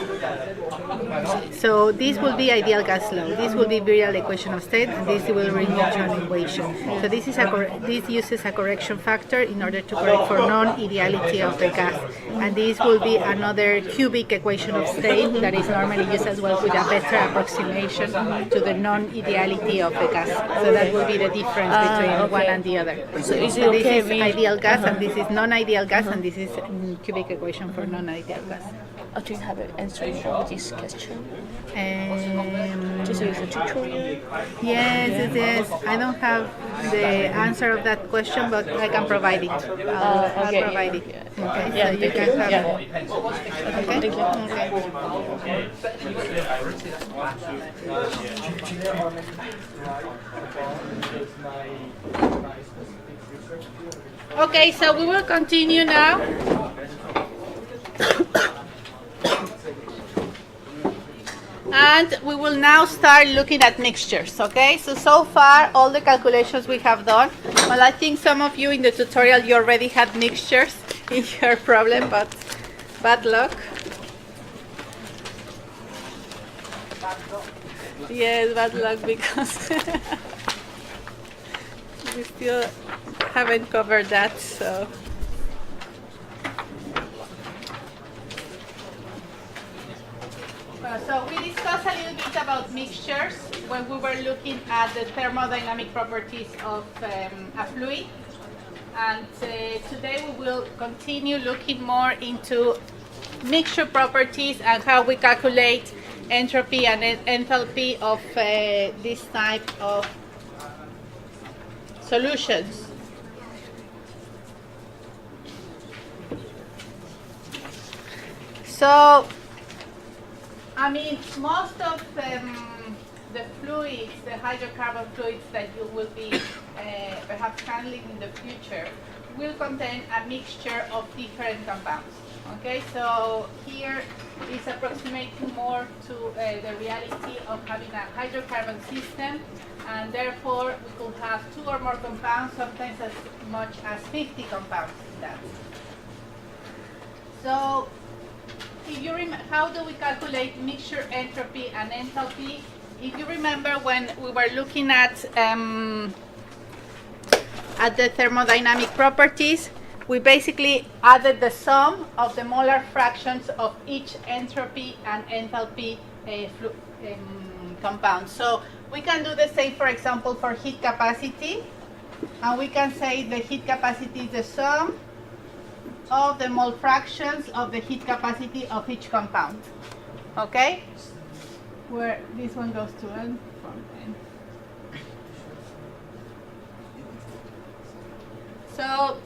So this will be ideal gas law. This will be virial equation of state, and this will bring it to an equation. So this is this uses a correction factor in order to correct for non-ideality of the gas, and this will be another cubic equation of state that is normally used as well with a better approximation to the non-ideality of the gas. So that will be the difference between one and the other. So is it So okay this is with ideal gas, and this is non-ideal gas, and this is cubic equation for non-ideal gas. do you have an answer for this question? This is a tutorial. Yes. I don't have the answer of that question, but I can provide it. I'll provide it. Okay, Yeah, so you can have it. Okay, thank you. Okay. Okay, so we will continue now. And we will now start looking at mixtures, okay? So far, all the calculations we have done, well, I think some of you in the tutorial, you already had mixtures in your problem, but bad luck. Yes, bad luck, because we still haven't covered that, so. So we discussed a little bit about mixtures when we were looking at the thermodynamic properties of a fluid. And today we will continue looking more into mixture properties and how we calculate entropy and enthalpy of this type of solutions. So, I mean, most of the fluids, the hydrocarbon fluids that you will be perhaps handling in the future, will contain a mixture of different compounds. Okay, so here is approximating more to the reality of having a hydrocarbon system, and therefore we could have 2 or more compounds, sometimes as much as 50 compounds in that. So, if you how do we calculate mixture entropy and enthalpy? If you remember when we were looking at the thermodynamic properties, we basically added the sum of the molar fractions of each entropy and enthalpy compound. So we can do the same, for example, for heat capacity, and we can say the heat capacity is the sum of the mole fractions of the heat capacity of each compound. Okay? Where this one goes to N from N. So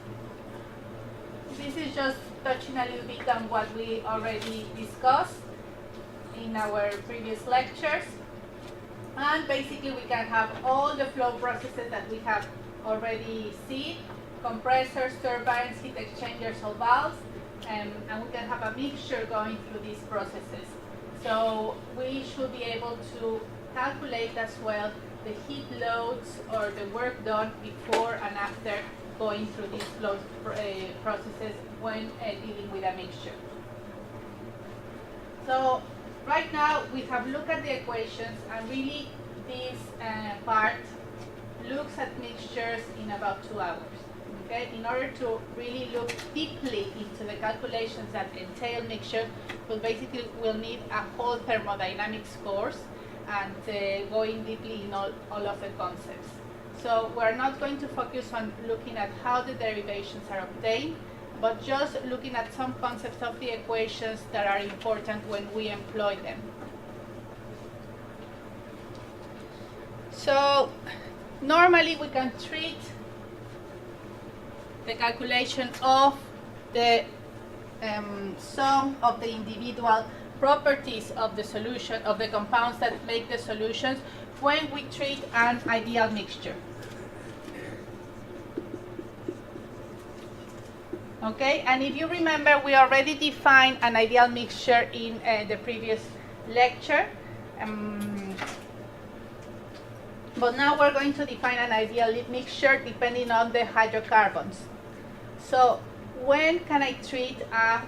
this is just touching a little bit on what we already discussed in our previous lectures. And basically we can have all the flow processes that we have already seen: compressors, turbines, heat exchangers, or valves, and we can have a mixture going through these processes. So we should be able to calculate as well the heat loads or the work done before and after going through these flow processes when dealing with a mixture. So right now we have looked at the equations, and really this part looks at mixtures in about 2 hours. Okay? In order to really look deeply into the calculations that entail mixture, we basically will need a whole thermodynamics course and going deeply in all of the concepts. So we're not going to focus on looking at how the derivations are obtained, but just looking at some concepts of the equations that are important when we employ them. So normally we can treat the calculation of the sum of the individual properties of the solution, of the compounds that make the solutions when we treat an ideal mixture. Okay, and if you remember, we already defined an ideal mixture in the previous lecture. But now we're going to define an ideal mixture depending on the hydrocarbons. So when can I treat a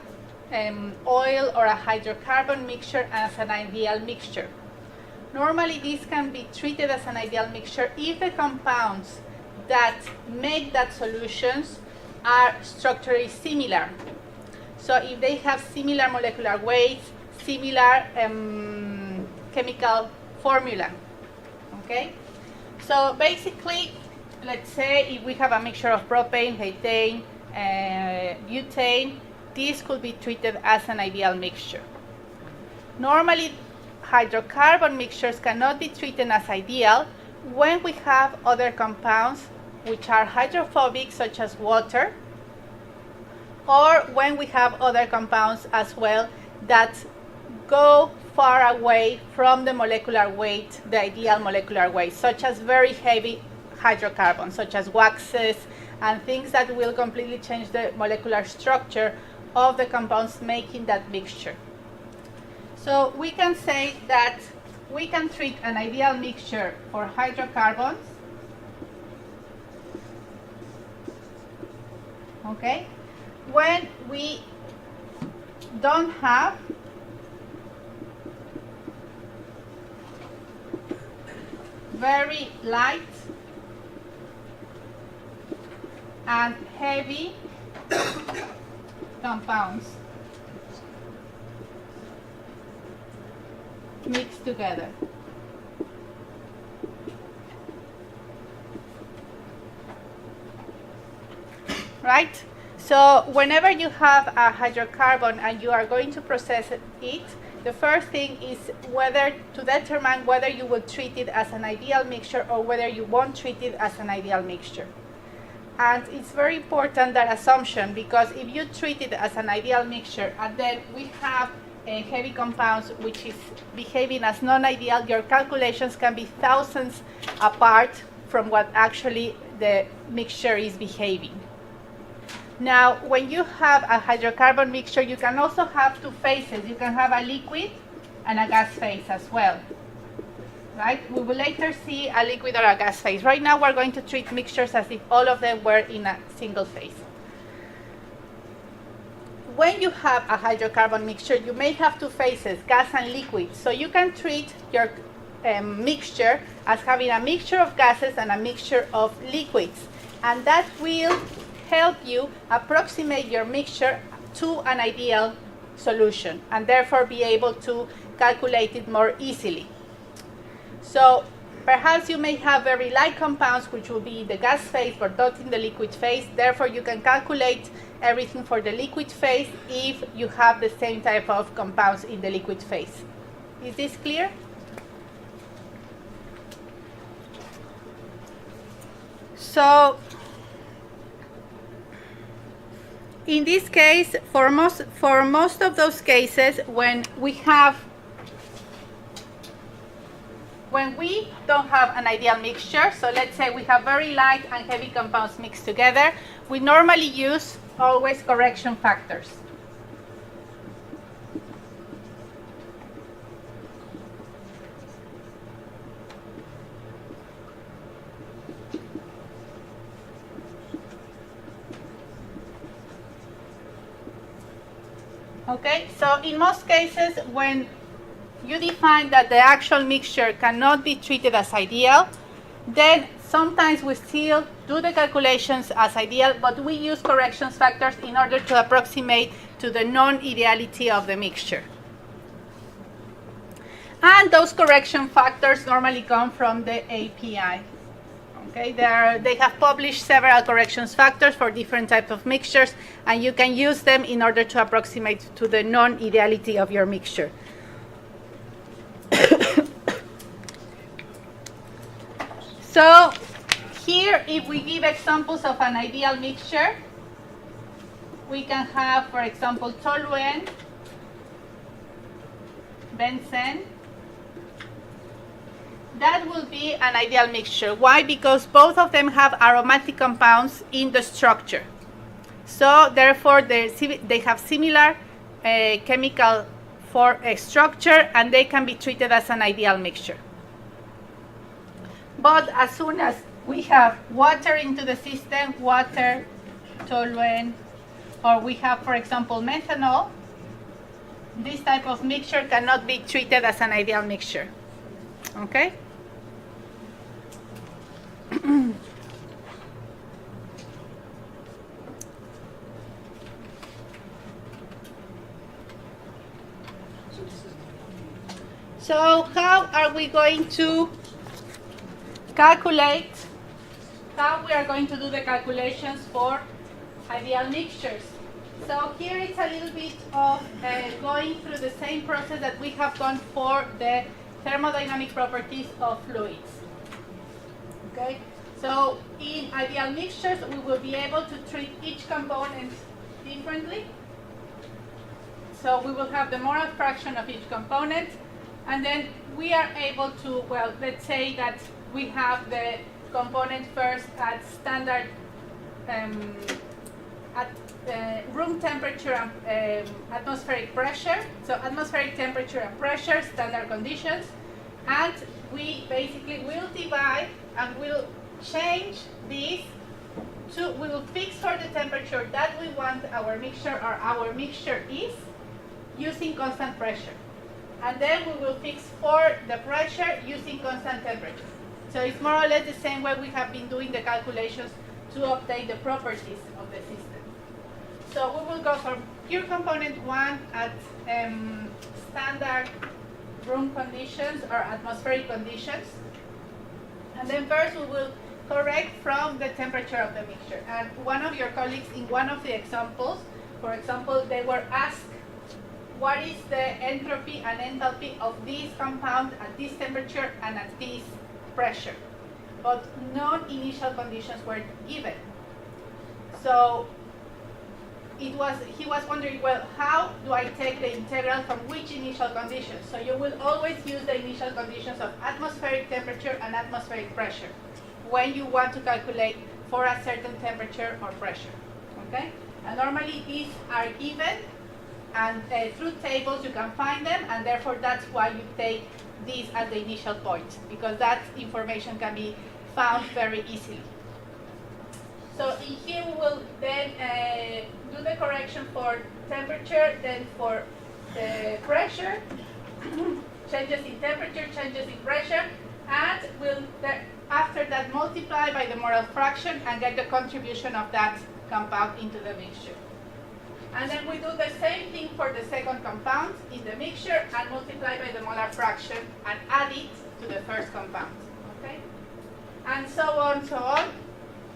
oil or a hydrocarbon mixture as an ideal mixture? Normally this can be treated as an ideal mixture if the compounds that make that solutions are structurally similar. So if they have similar molecular weights, similar chemical formula. Okay? So basically, let's say if we have a mixture of propane, hexane, butane, this could be treated as an ideal mixture. Normally, hydrocarbon mixtures cannot be treated as ideal when we have other compounds which are hydrophobic, such as water, or when we have other compounds as well that go far away from the molecular weight, the ideal molecular weight, such as very heavy hydrocarbons, such as waxes and things that will completely change the molecular structure of the compounds making that mixture. So we can say that we can treat an ideal mixture for hydrocarbons, okay, when we don't have very light and heavy compounds mixed together. Right? So whenever you have a hydrocarbon and you are going to process it, the first thing is whether to determine whether you will treat it as an ideal mixture or whether you won't treat it as an ideal mixture. And it's very important, that assumption, because if you treat it as an ideal mixture and then we have heavy compounds which is behaving as non-ideal, your calculations can be thousands apart from what actually the mixture is behaving. Now, when you have a hydrocarbon mixture, you can also have two phases. You can have a liquid and a gas phase as well. Right? We will later see a liquid or a gas phase. Right now, we're going to treat mixtures as if all of them were in a single phase. When you have a hydrocarbon mixture, you may have two phases, gas and liquid. So you can treat your mixture as having a mixture of gases and a mixture of liquids. And that will help you approximate your mixture to an ideal solution and therefore be able to calculate it more easily. So perhaps you may have very light compounds which will be in the gas phase but not in the liquid phase. Therefore you can calculate everything for the liquid phase if you have the same type of compounds in the liquid phase. Is this clear? So in this case, for most of those cases, when we don't have an ideal mixture, so let's say we have very light and heavy compounds mixed together, we normally use always correction factors. Okay, so in most cases, when you define that the actual mixture cannot be treated as ideal, then sometimes we still do the calculations as ideal, but we use correction factors in order to approximate to the non-ideality of the mixture. And those correction factors normally come from the API. Okay, they have published several correction factors for different types of mixtures, and you can use them in order to approximate to the non-ideality of your mixture. So here, if we give examples of an ideal mixture, we can have, for example, toluene benzene, that will be an ideal mixture. Why? Because both of them have aromatic compounds in the structure. So therefore they have similar chemical structure, and they can be treated as an ideal mixture. But as soon as we have water into the system, water, toluene, or we have, for example, methanol, this type of mixture cannot be treated as an ideal mixture. Okay? So how are we going to calculate, how we are going to do the calculations for ideal mixtures? So here it's a little bit of going through the same process that we have done for the thermodynamic properties of fluids. Okay, so in ideal mixtures we will be able to treat each component differently. So we will have the molar fraction of each component, and then we are able to, well, let's say that we have the component first at standard, at room temperature and atmospheric pressure. So atmospheric temperature and pressure, standard conditions. And we basically will divide and we'll change this to, we will fix for the temperature that we want our mixture, or our mixture is, using constant pressure. And then we will fix for the pressure using constant temperature. So it's more or less the same way we have been doing the calculations to obtain the properties of the system. So we will go for pure component 1 at standard room conditions or atmospheric conditions. And then first we will correct from the temperature of the mixture. And one of your colleagues in one of the examples, for example, they were asked what is the entropy and enthalpy of this compound at this temperature and at this pressure. But no initial conditions were given. So he was wondering, well, how do I take the integral from which initial conditions? So you will always use the initial conditions of atmospheric temperature and atmospheric pressure when you want to calculate for a certain temperature or pressure. Okay? And normally these are given, and through tables you can find them, and therefore that's why you take these at the initial point, because that information can be found very easily. So in here we will then do the correction for temperature, then for the pressure, changes in temperature, changes in pressure, and we'll after that multiply by the molar fraction and get the contribution of that compound into the mixture. And then we do the same thing for the second compound in the mixture and multiply by the molar fraction and add it to the first compound. Okay? And so on,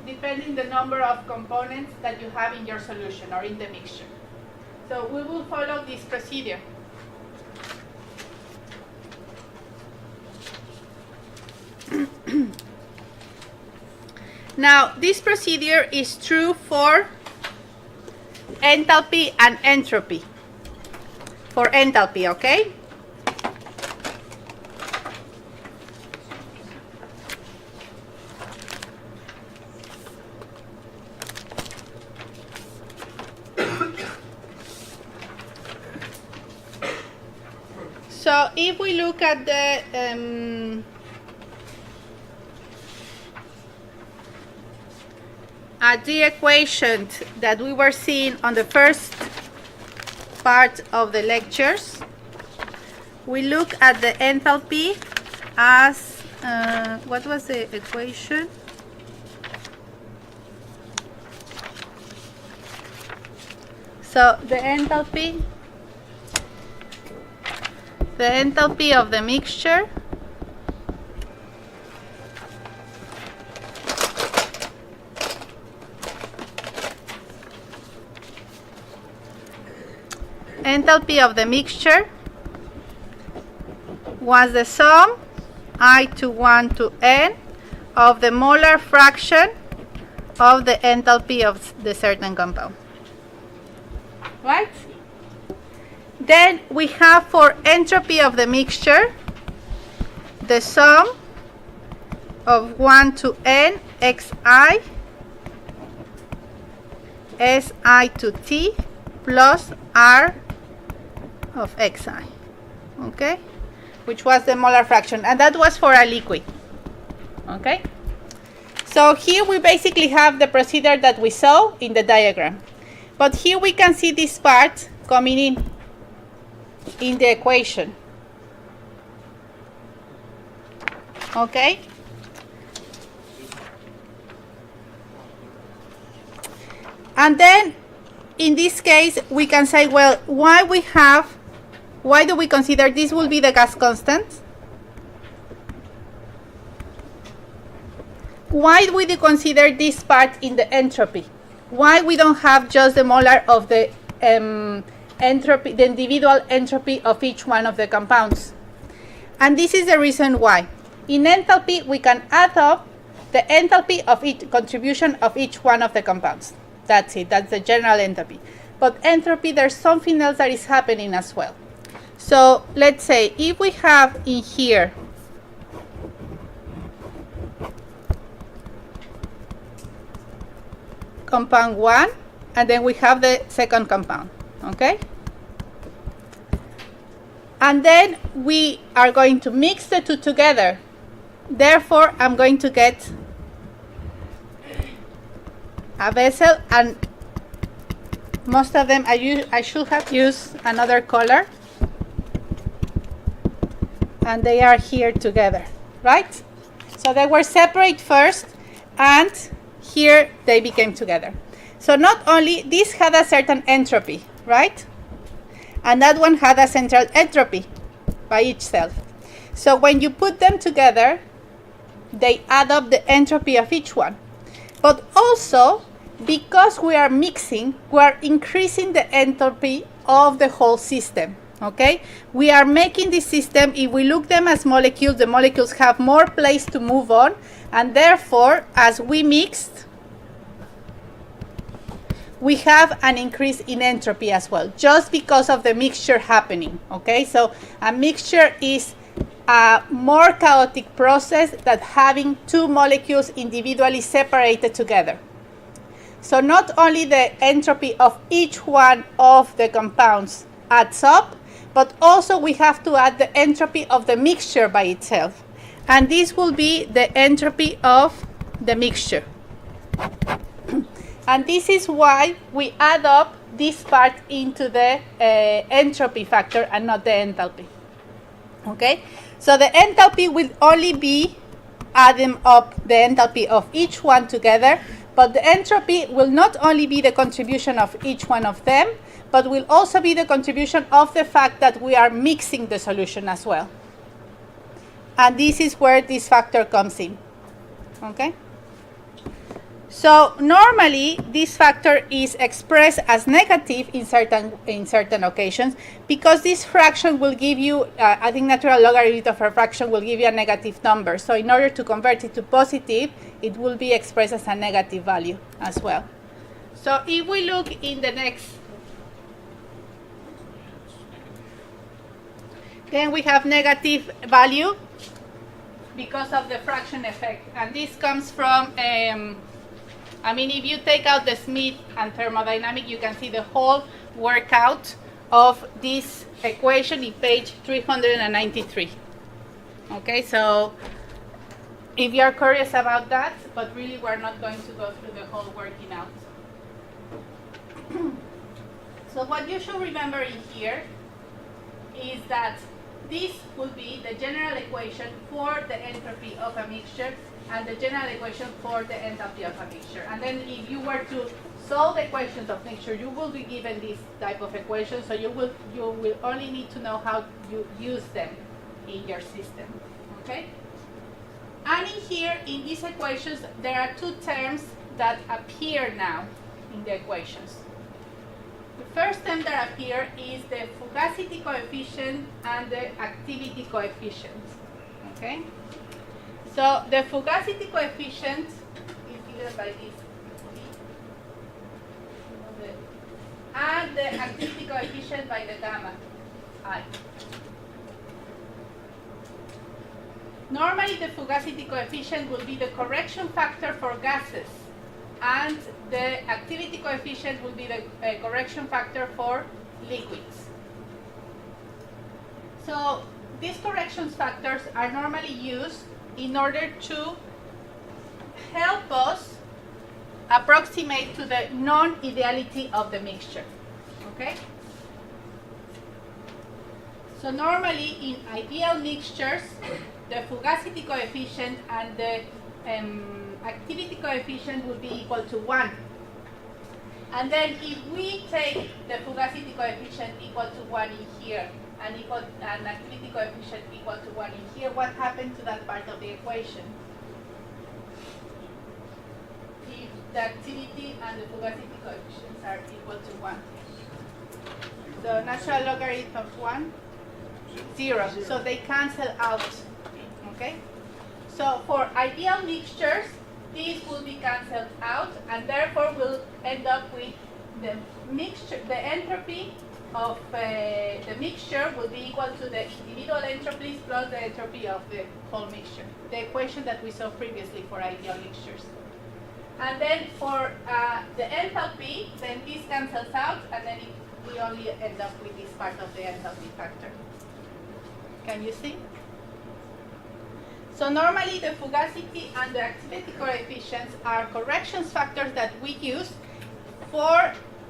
depending the number of components that you have in your solution or in the mixture. So we will follow this procedure. Now, this procedure is true for enthalpy and entropy. For enthalpy, okay? So if we look at the equations that we were seeing on the first part of the lectures, we look at the enthalpy as, what was the equation? So the enthalpy of the mixture was the sum I to 1 to n of the molar fraction of the enthalpy of the certain compound. Right? Then we have for entropy of the mixture, the sum of 1 to n xi si to t plus r of xi, okay, which was the molar fraction, and that was for a liquid, okay. So here we basically have the procedure that we saw in the diagram, but here we can see this part coming in the equation, okay. And then in this case we can say, well, why do we consider this will be the gas constant? Why do we consider this part in the entropy? Why we don't have just the molar of the entropy, the individual entropy of each one of the compounds? And this is the reason why. In enthalpy we can add up the enthalpy of each contribution of each one of the compounds. That's it, that's the general entropy. But entropy, there's something else that is happening as well. So let's say if we have in here compound 1, and then we have the second compound, okay? And then we are going to mix the two together. Therefore, I'm going to get a vessel, and most of them I should have used another color, and they are here together, right? So they were separate first, and here they became together. So not only this had a certain entropy, right? And that one had a central entropy by itself. So when you put them together, they add up the entropy of each one. But also, because we are mixing, we are increasing the entropy of the whole system, okay? We are making the system, if we look them as molecules, the molecules have more place to move on, and therefore, as we mixed, we have an increase in entropy as well, just because of the mixture happening, okay? So a mixture is a more chaotic process than having two molecules individually separated together. So not only the entropy of each one of the compounds adds up, but also we have to add the entropy of the mixture by itself. And this will be the entropy of the mixture. And this is why we add up this part into the entropy factor and not the enthalpy. Okay? So the enthalpy will only be adding up the enthalpy of each one together, but the entropy will not only be the contribution of each one of them, but will also be the contribution of the fact that we are mixing the solution as well. And this is where this factor comes in. Okay? So normally this factor is expressed as negative in certain occasions, because this fraction will give you, I think natural logarithm of a fraction will give you a negative number. So in order to convert it to positive, it will be expressed as a negative value as well. So if we look in the next, then we have negative value because of the fraction effect. And this comes from I mean, if you take out the Smith and thermodynamic, you can see the whole workout of this equation in page 393. Okay, so if you are curious about that, but really we're not going to go through the whole working out. So what you should remember in here is that this will be the general equation for the entropy of a mixture and the general equation for the enthalpy of a mixture. And then if you were to solve the equations of mixture, you will be given this type of equation, so you will only need to know how you use them in your system. Okay? And in here, in these equations, there are two terms that appear now in the equations. The first term that appear is the fugacity coefficient and the activity coefficient. Okay? So the fugacity coefficient is given by this, and the activity coefficient by the gamma. I. Normally, the fugacity coefficient will be the correction factor for gases, and the activity coefficient will be the correction factor for liquids. So these correction factors are normally used in order to help us approximate to the non-ideality of the mixture. Okay? So normally in ideal mixtures, the fugacity coefficient and the activity coefficient will be equal to 1. And then if we take the fugacity coefficient equal to 1 in here and activity coefficient equal to 1 in here, what happened to that part of the equation? If the activity and the fugacity coefficients are equal to 1. So natural logarithm of 1, 0. So they cancel out. Okay? So for ideal mixtures, these will be cancelled out, and therefore we'll end up with the mixture, the entropy of the mixture will be equal to the individual entropies plus the entropy of the whole mixture. The equation that we saw previously for ideal mixtures. And then for the enthalpy, then this cancels out, and then we only end up with this part of the enthalpy factor. Can you see? So normally the fugacity and the activity coefficients are corrections factors that we use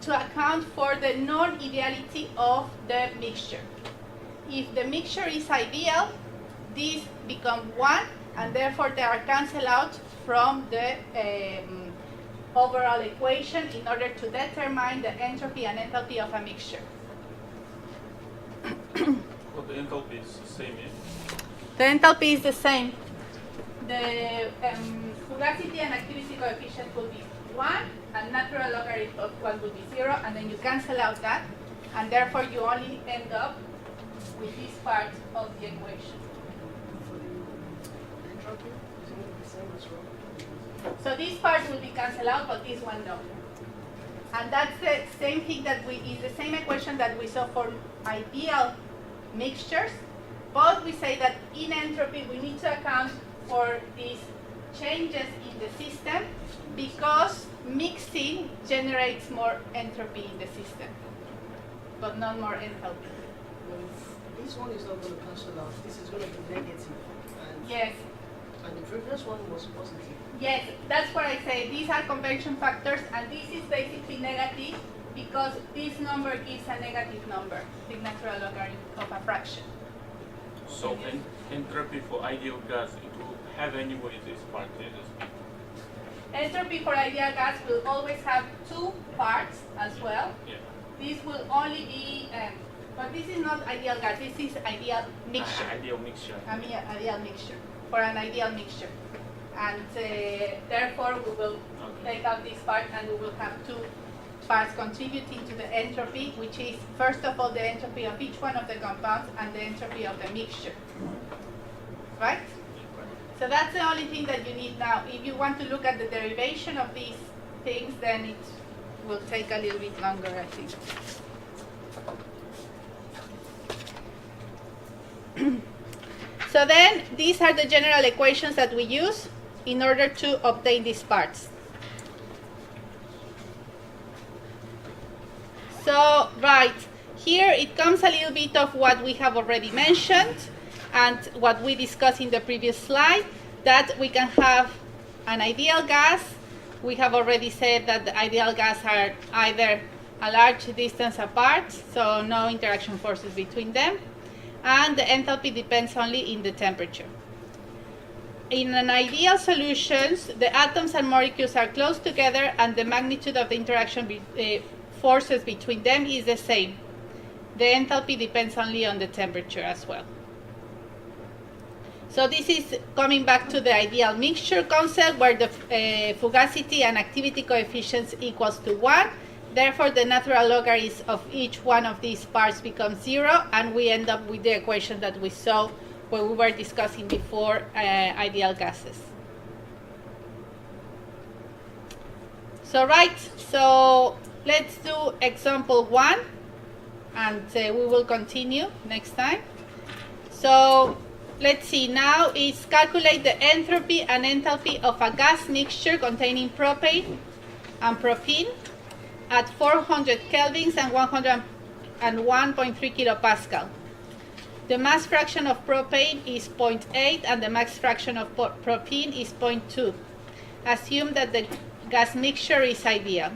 to account for the non-ideality of the mixture. If the mixture is ideal, these become 1, and therefore they are cancelled out from the overall equation in order to determine the entropy and enthalpy of a mixture. Well, the enthalpy is the same, yeah? The enthalpy is the same. The fugacity and activity coefficient will be 1, and natural logarithm of 1 will be 0, and then you cancel out that, and therefore you only end up with this part of the equation. So this part will be cancelled out, but this one no. And that's the same thing that is the same equation that we saw for ideal mixtures, but we say that in entropy we need to account for these changes in the system because mixing generates more entropy in the system, but not more enthalpy. This one is not going to cancel out. This is going to be negative. And yes. And the previous one was positive. Yes, that's what I say. These are convention factors, and this is basically negative because this number gives a negative number, the natural logarithm of a fraction. So entropy for ideal gas, it will have anyway this part. Entropy for ideal gas will always have 2 parts as well. Yeah. This will only be, but this is not ideal gas, this is ideal mixture. Ideal mixture. Ideal mixture, for an ideal mixture. And therefore we will take out this part and we will have 2 parts contributing to the entropy, which is first of all the entropy of each one of the compounds and the entropy of the mixture. Right? So that's the only thing that you need now. If you want to look at the derivation of these things, then it will take a little bit longer, I think. So then, these are the general equations that we use in order to obtain these parts. So, right, here it comes a little bit of what we have already mentioned and what we discussed in the previous slide, that we can have an ideal gas. We have already said that the ideal gas are either a large distance apart, so no interaction forces between them, and the enthalpy depends only in the temperature. In an ideal solutions, the atoms and molecules are close together and the magnitude of the interaction forces between them is the same. The enthalpy depends only on the temperature as well. So this is coming back to the ideal mixture concept where the fugacity and activity coefficients equals to 1. Therefore, the natural logarithm of each one of these parts becomes 0, and we end up with the equation that we saw when we were discussing before ideal gases. So right, so let's do example 1. and we will continue next time. So let's see, now is calculate the entropy and enthalpy of a gas mixture containing propane and propene at 400 kelvins and 101.3 kilopascal. The mass fraction of propane is 0.8 and the mass fraction of propene is 0.2. Assume that the gas mixture is ideal.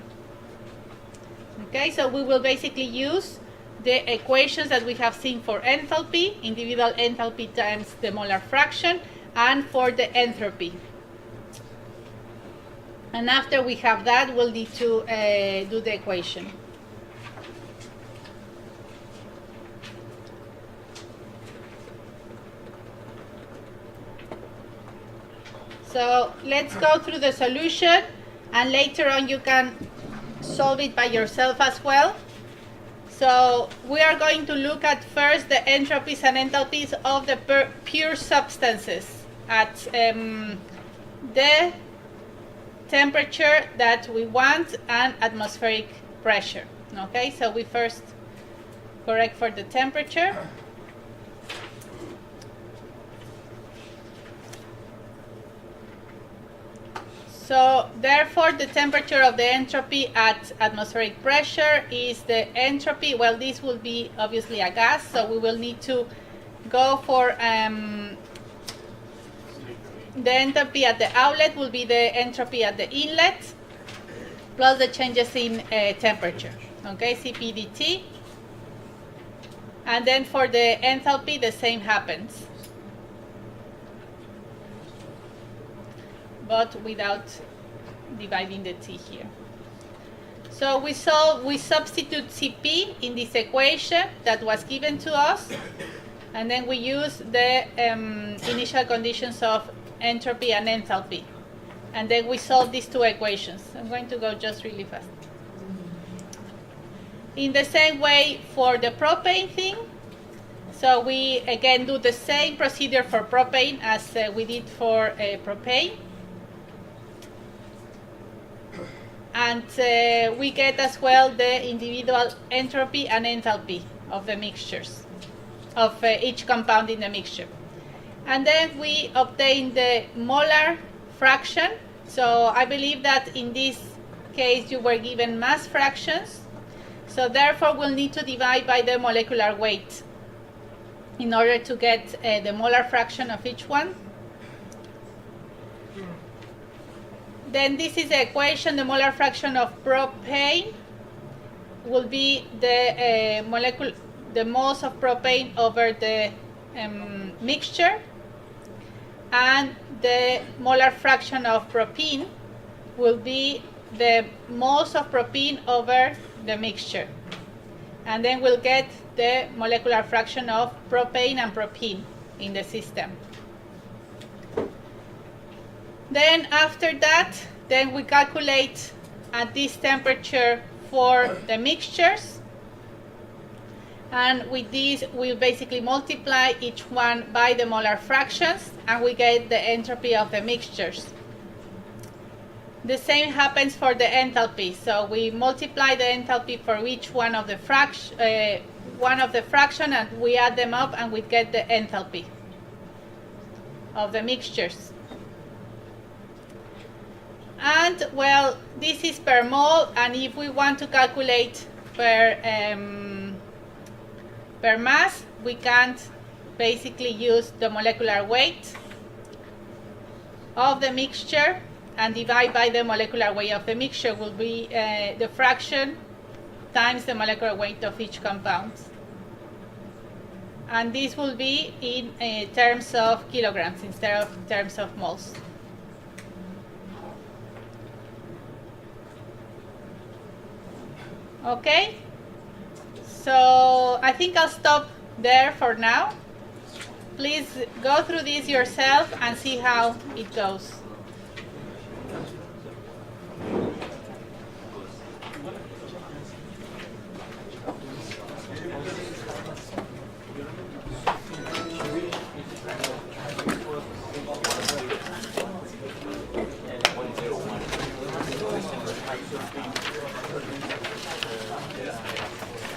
Okay, so we will basically use the equations that we have seen for enthalpy, individual enthalpy times the molar fraction, and for the entropy. And after we have that, we'll need to do the equation. So let's go through the solution, and later on you can solve it by yourself as well. So we are going to look at first the entropies and enthalpies of the pure substances at the temperature that we want and atmospheric pressure. Okay, so we first correct for the temperature. So therefore the temperature of the entropy at atmospheric pressure is the entropy, well, this will be obviously a gas, so we will need to go for the entropy at the outlet will be the entropy at the inlet plus the changes in temperature, okay, Cp dt. And then for the enthalpy the same happens, but without dividing the T here. So we substitute Cp in this equation that was given to us, and then we use the initial conditions of entropy and enthalpy, and then we solve these two equations. I'm going to go just really fast. In the same way for the propane thing, so we again do the same procedure for propane as we did for propane. And we get as well the individual entropy and enthalpy of the mixtures, of each compound in the mixture. And then we obtain the molar fraction. So I believe that in this case you were given mass fractions. So therefore we'll need to divide by the molecular weight in order to get the molar fraction of each one. Then this is the equation. The molar fraction of propane will be the the moles of propane over the mixture, and the molar fraction of propene will be the moles of propene over the mixture, and then we'll get the molecular fraction of propane and propene in the system. Then after that, then we calculate at this temperature for the mixtures, and with this we'll basically multiply each one by the molar fractions, and we get the entropy of the mixtures. The same happens for the enthalpy. So we multiply the enthalpy for each one of the fraction, and we add them up, and we get the enthalpy of the mixtures. And well, this is per mole, and if we want to calculate per mass, we can't basically use the molecular weight of the mixture and divide by the molecular weight of the mixture. Will be the fraction times the molecular weight of each compound. And this will be in terms of kilograms instead of terms of moles. Okay, so I think I'll stop there for now. Please go through this yourself and see how it goes.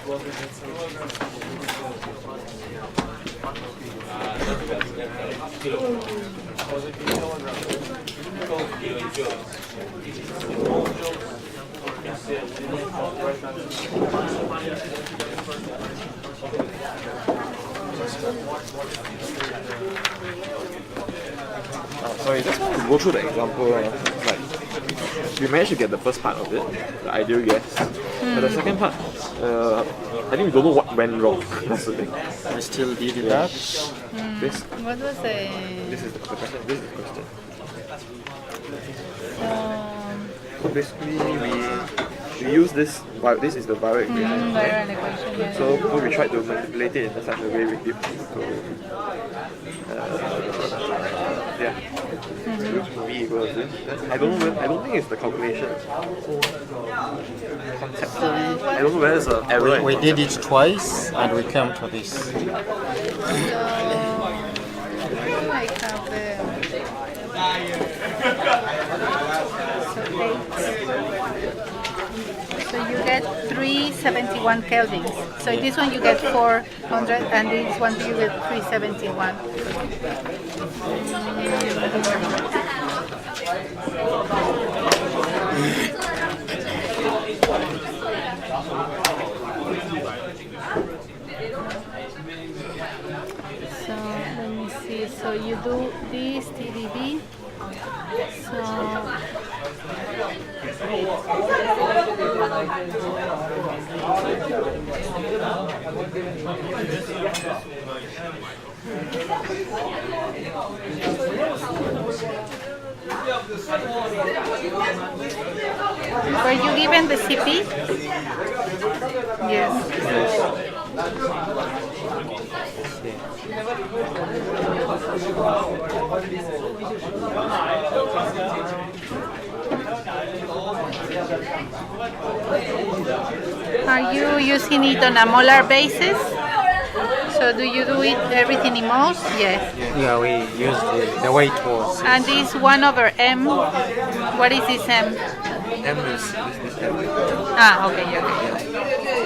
Well, Sorry, just want to go through the example. Like, we managed to get the first part of it, the ideal gas. But the second part, I think we don't know what went wrong. That's the thing. I still did that. This, What was the? this is the question. This is the question. Um, So basically, we use this. This is the viral equation. Right? viral equation, yeah. So we tried to manipulate it in such a way with it. So yeah. V equals this. I don't know. I don't think it's the calculation. Conceptually, I don't know whether it's an error. We did it twice and we came to this. So you get 371 kelvins. So this one you get 400 and this one you get 371. So let me see. So you do this TDB. Were you given the CP? Yes. Are you using it on a molar basis? So do you do it everything in moles? Yes. Yeah, we used the way it was. And this 1/m, what is this m? M is this M. Ah, okay.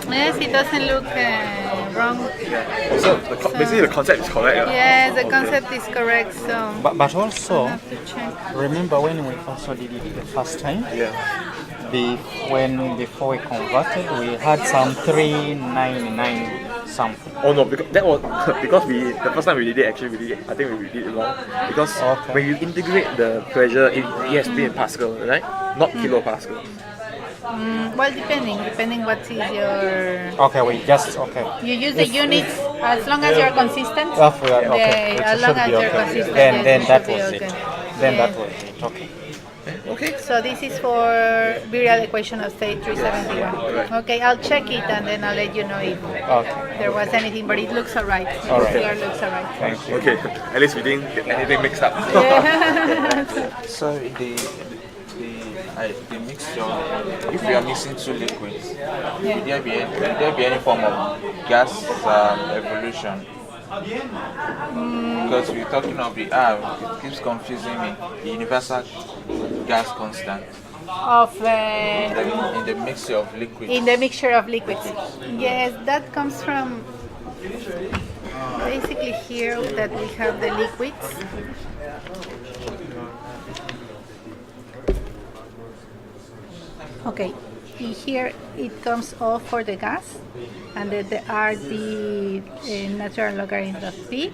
Yes, it doesn't look wrong. So basically the concept is correct. Yes, the concept is correct. So But also, I have to check. remember when we also did it the first time? Yeah. Before we converted, we had some 399 something. Oh no, because that was because the first time we did it actually we did it, I think we did it wrong because when you integrate the pressure it has to be in Pascal, right? Not kilopascal. Well, depending what is your. Okay, we just You use the units as long as you're consistent. Okay, As long as you're consistent. Then yes, that it should was be it. okay. Then Yeah. that was it. Okay. Okay. So this is for virial equation of state 371. Okay, I'll check it and then I'll let you know if there was anything, but it looks alright. All right. It looks alright. Thank you. Okay, at least we didn't get anything mixed up. So the mixture, if we are mixing two liquids, will there be any form of gas evolution? Because we're talking of the it keeps confusing me. The universal gas constant Of in the mixture of liquids. in the mixture of liquids. Yes, that comes from basically here that we have the liquids. Okay, here it comes off for the gas, and then there are the natural logarithm of P.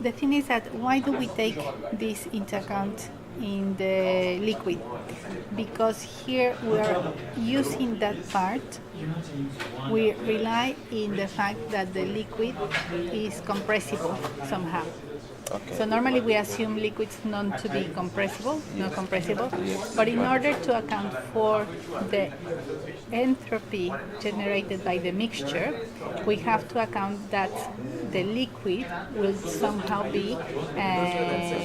The thing is that why do we take this into account in the liquid? Because here we are using that part. We rely in the fact that the liquid is compressible somehow. Okay. So normally we assume liquids not to be compressible, not compressible, but in order to account for the entropy generated by the mixture, we have to account that the liquid will somehow be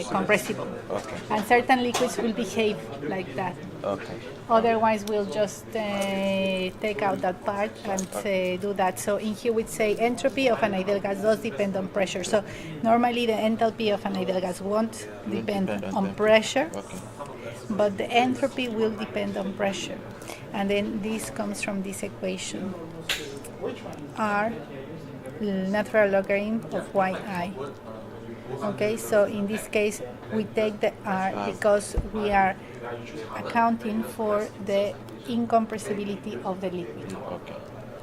compressible. Okay. And certain liquids will behave like that. Okay. Otherwise, we'll just take out that part and do that. So in here we'd say entropy of an ideal gas does depend on pressure. So normally the enthalpy of an ideal gas won't depend on pressure, but the entropy will depend on pressure. And then this comes from this equation. R natural logarithm of yi. Okay, so in this case we take the R because we are accounting for the incompressibility of the liquid. Okay.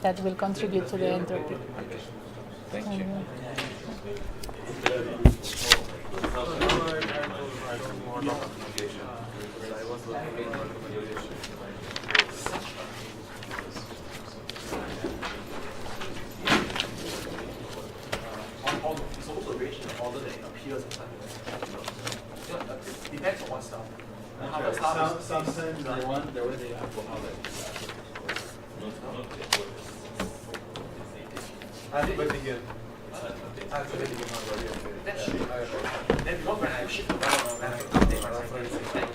That will contribute to the entropy. Okay. Thank you. It's also arranged in order that it appears in such a way. It depends on what stuff. Sometimes I want the way they are for how then because when I shift around and I update my reference, it's like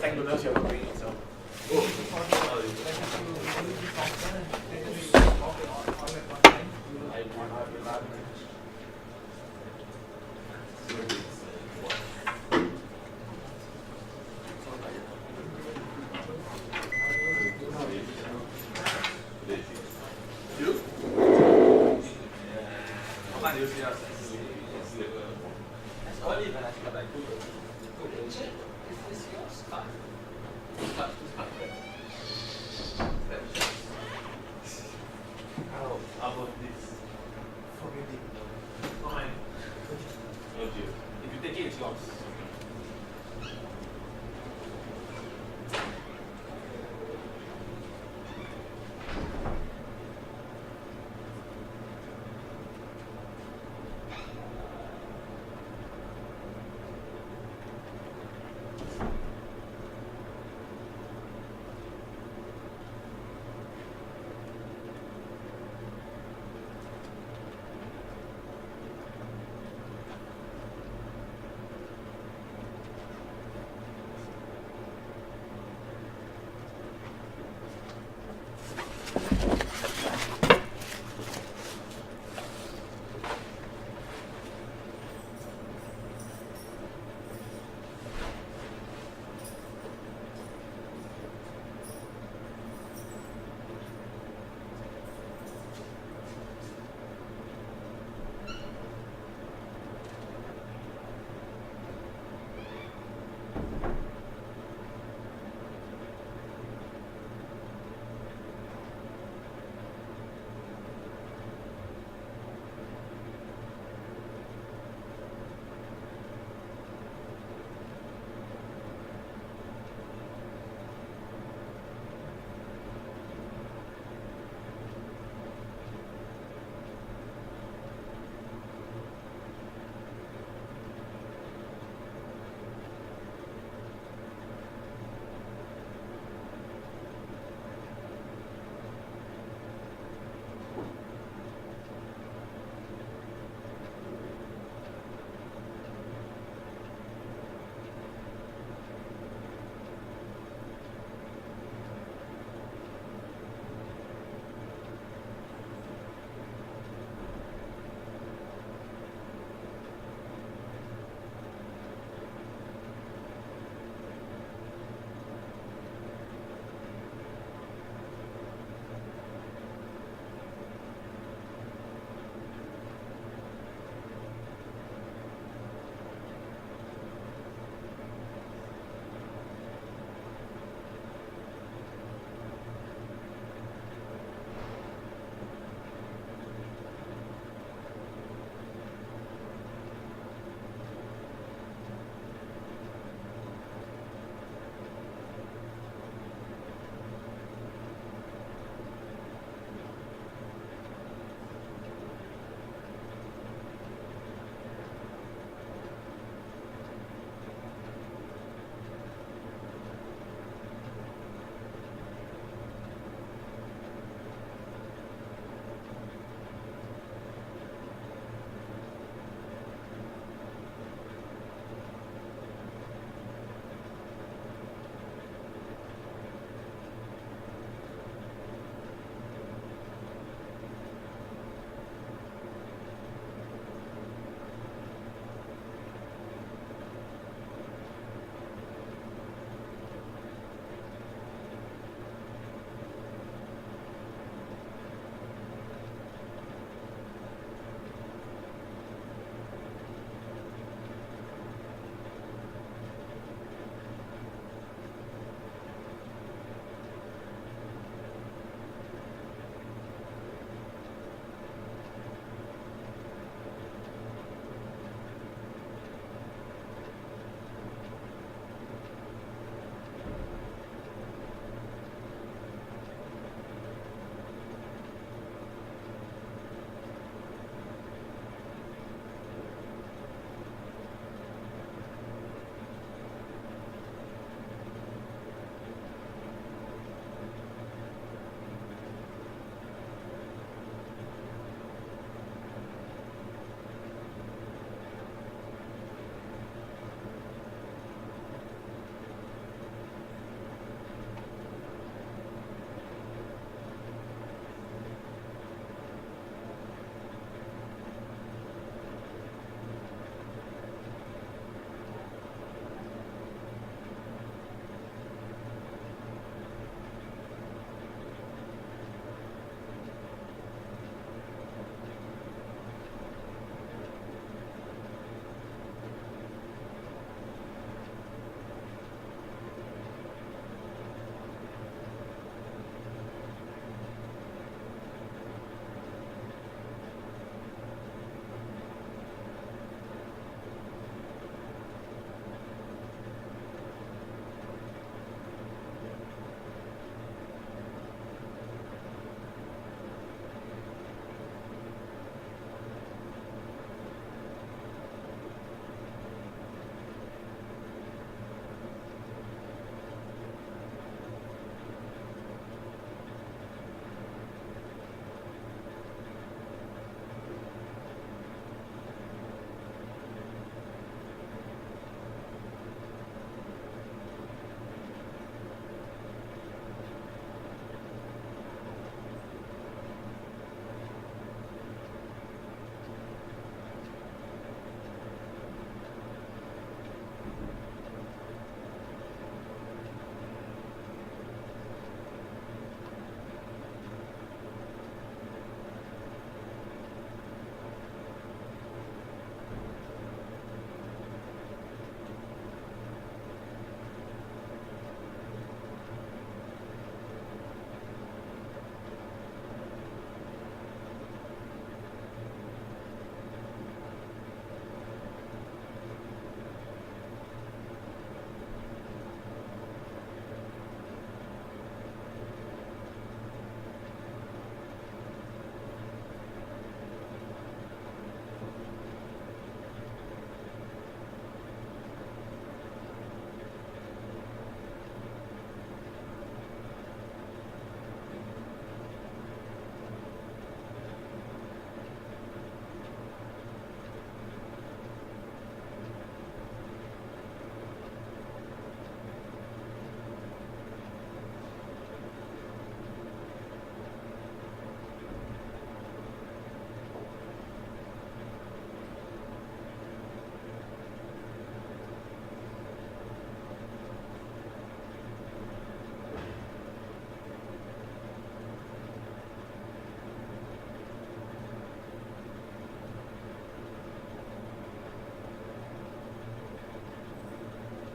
thank goodness you're doing it, so. If you take it, it's yours.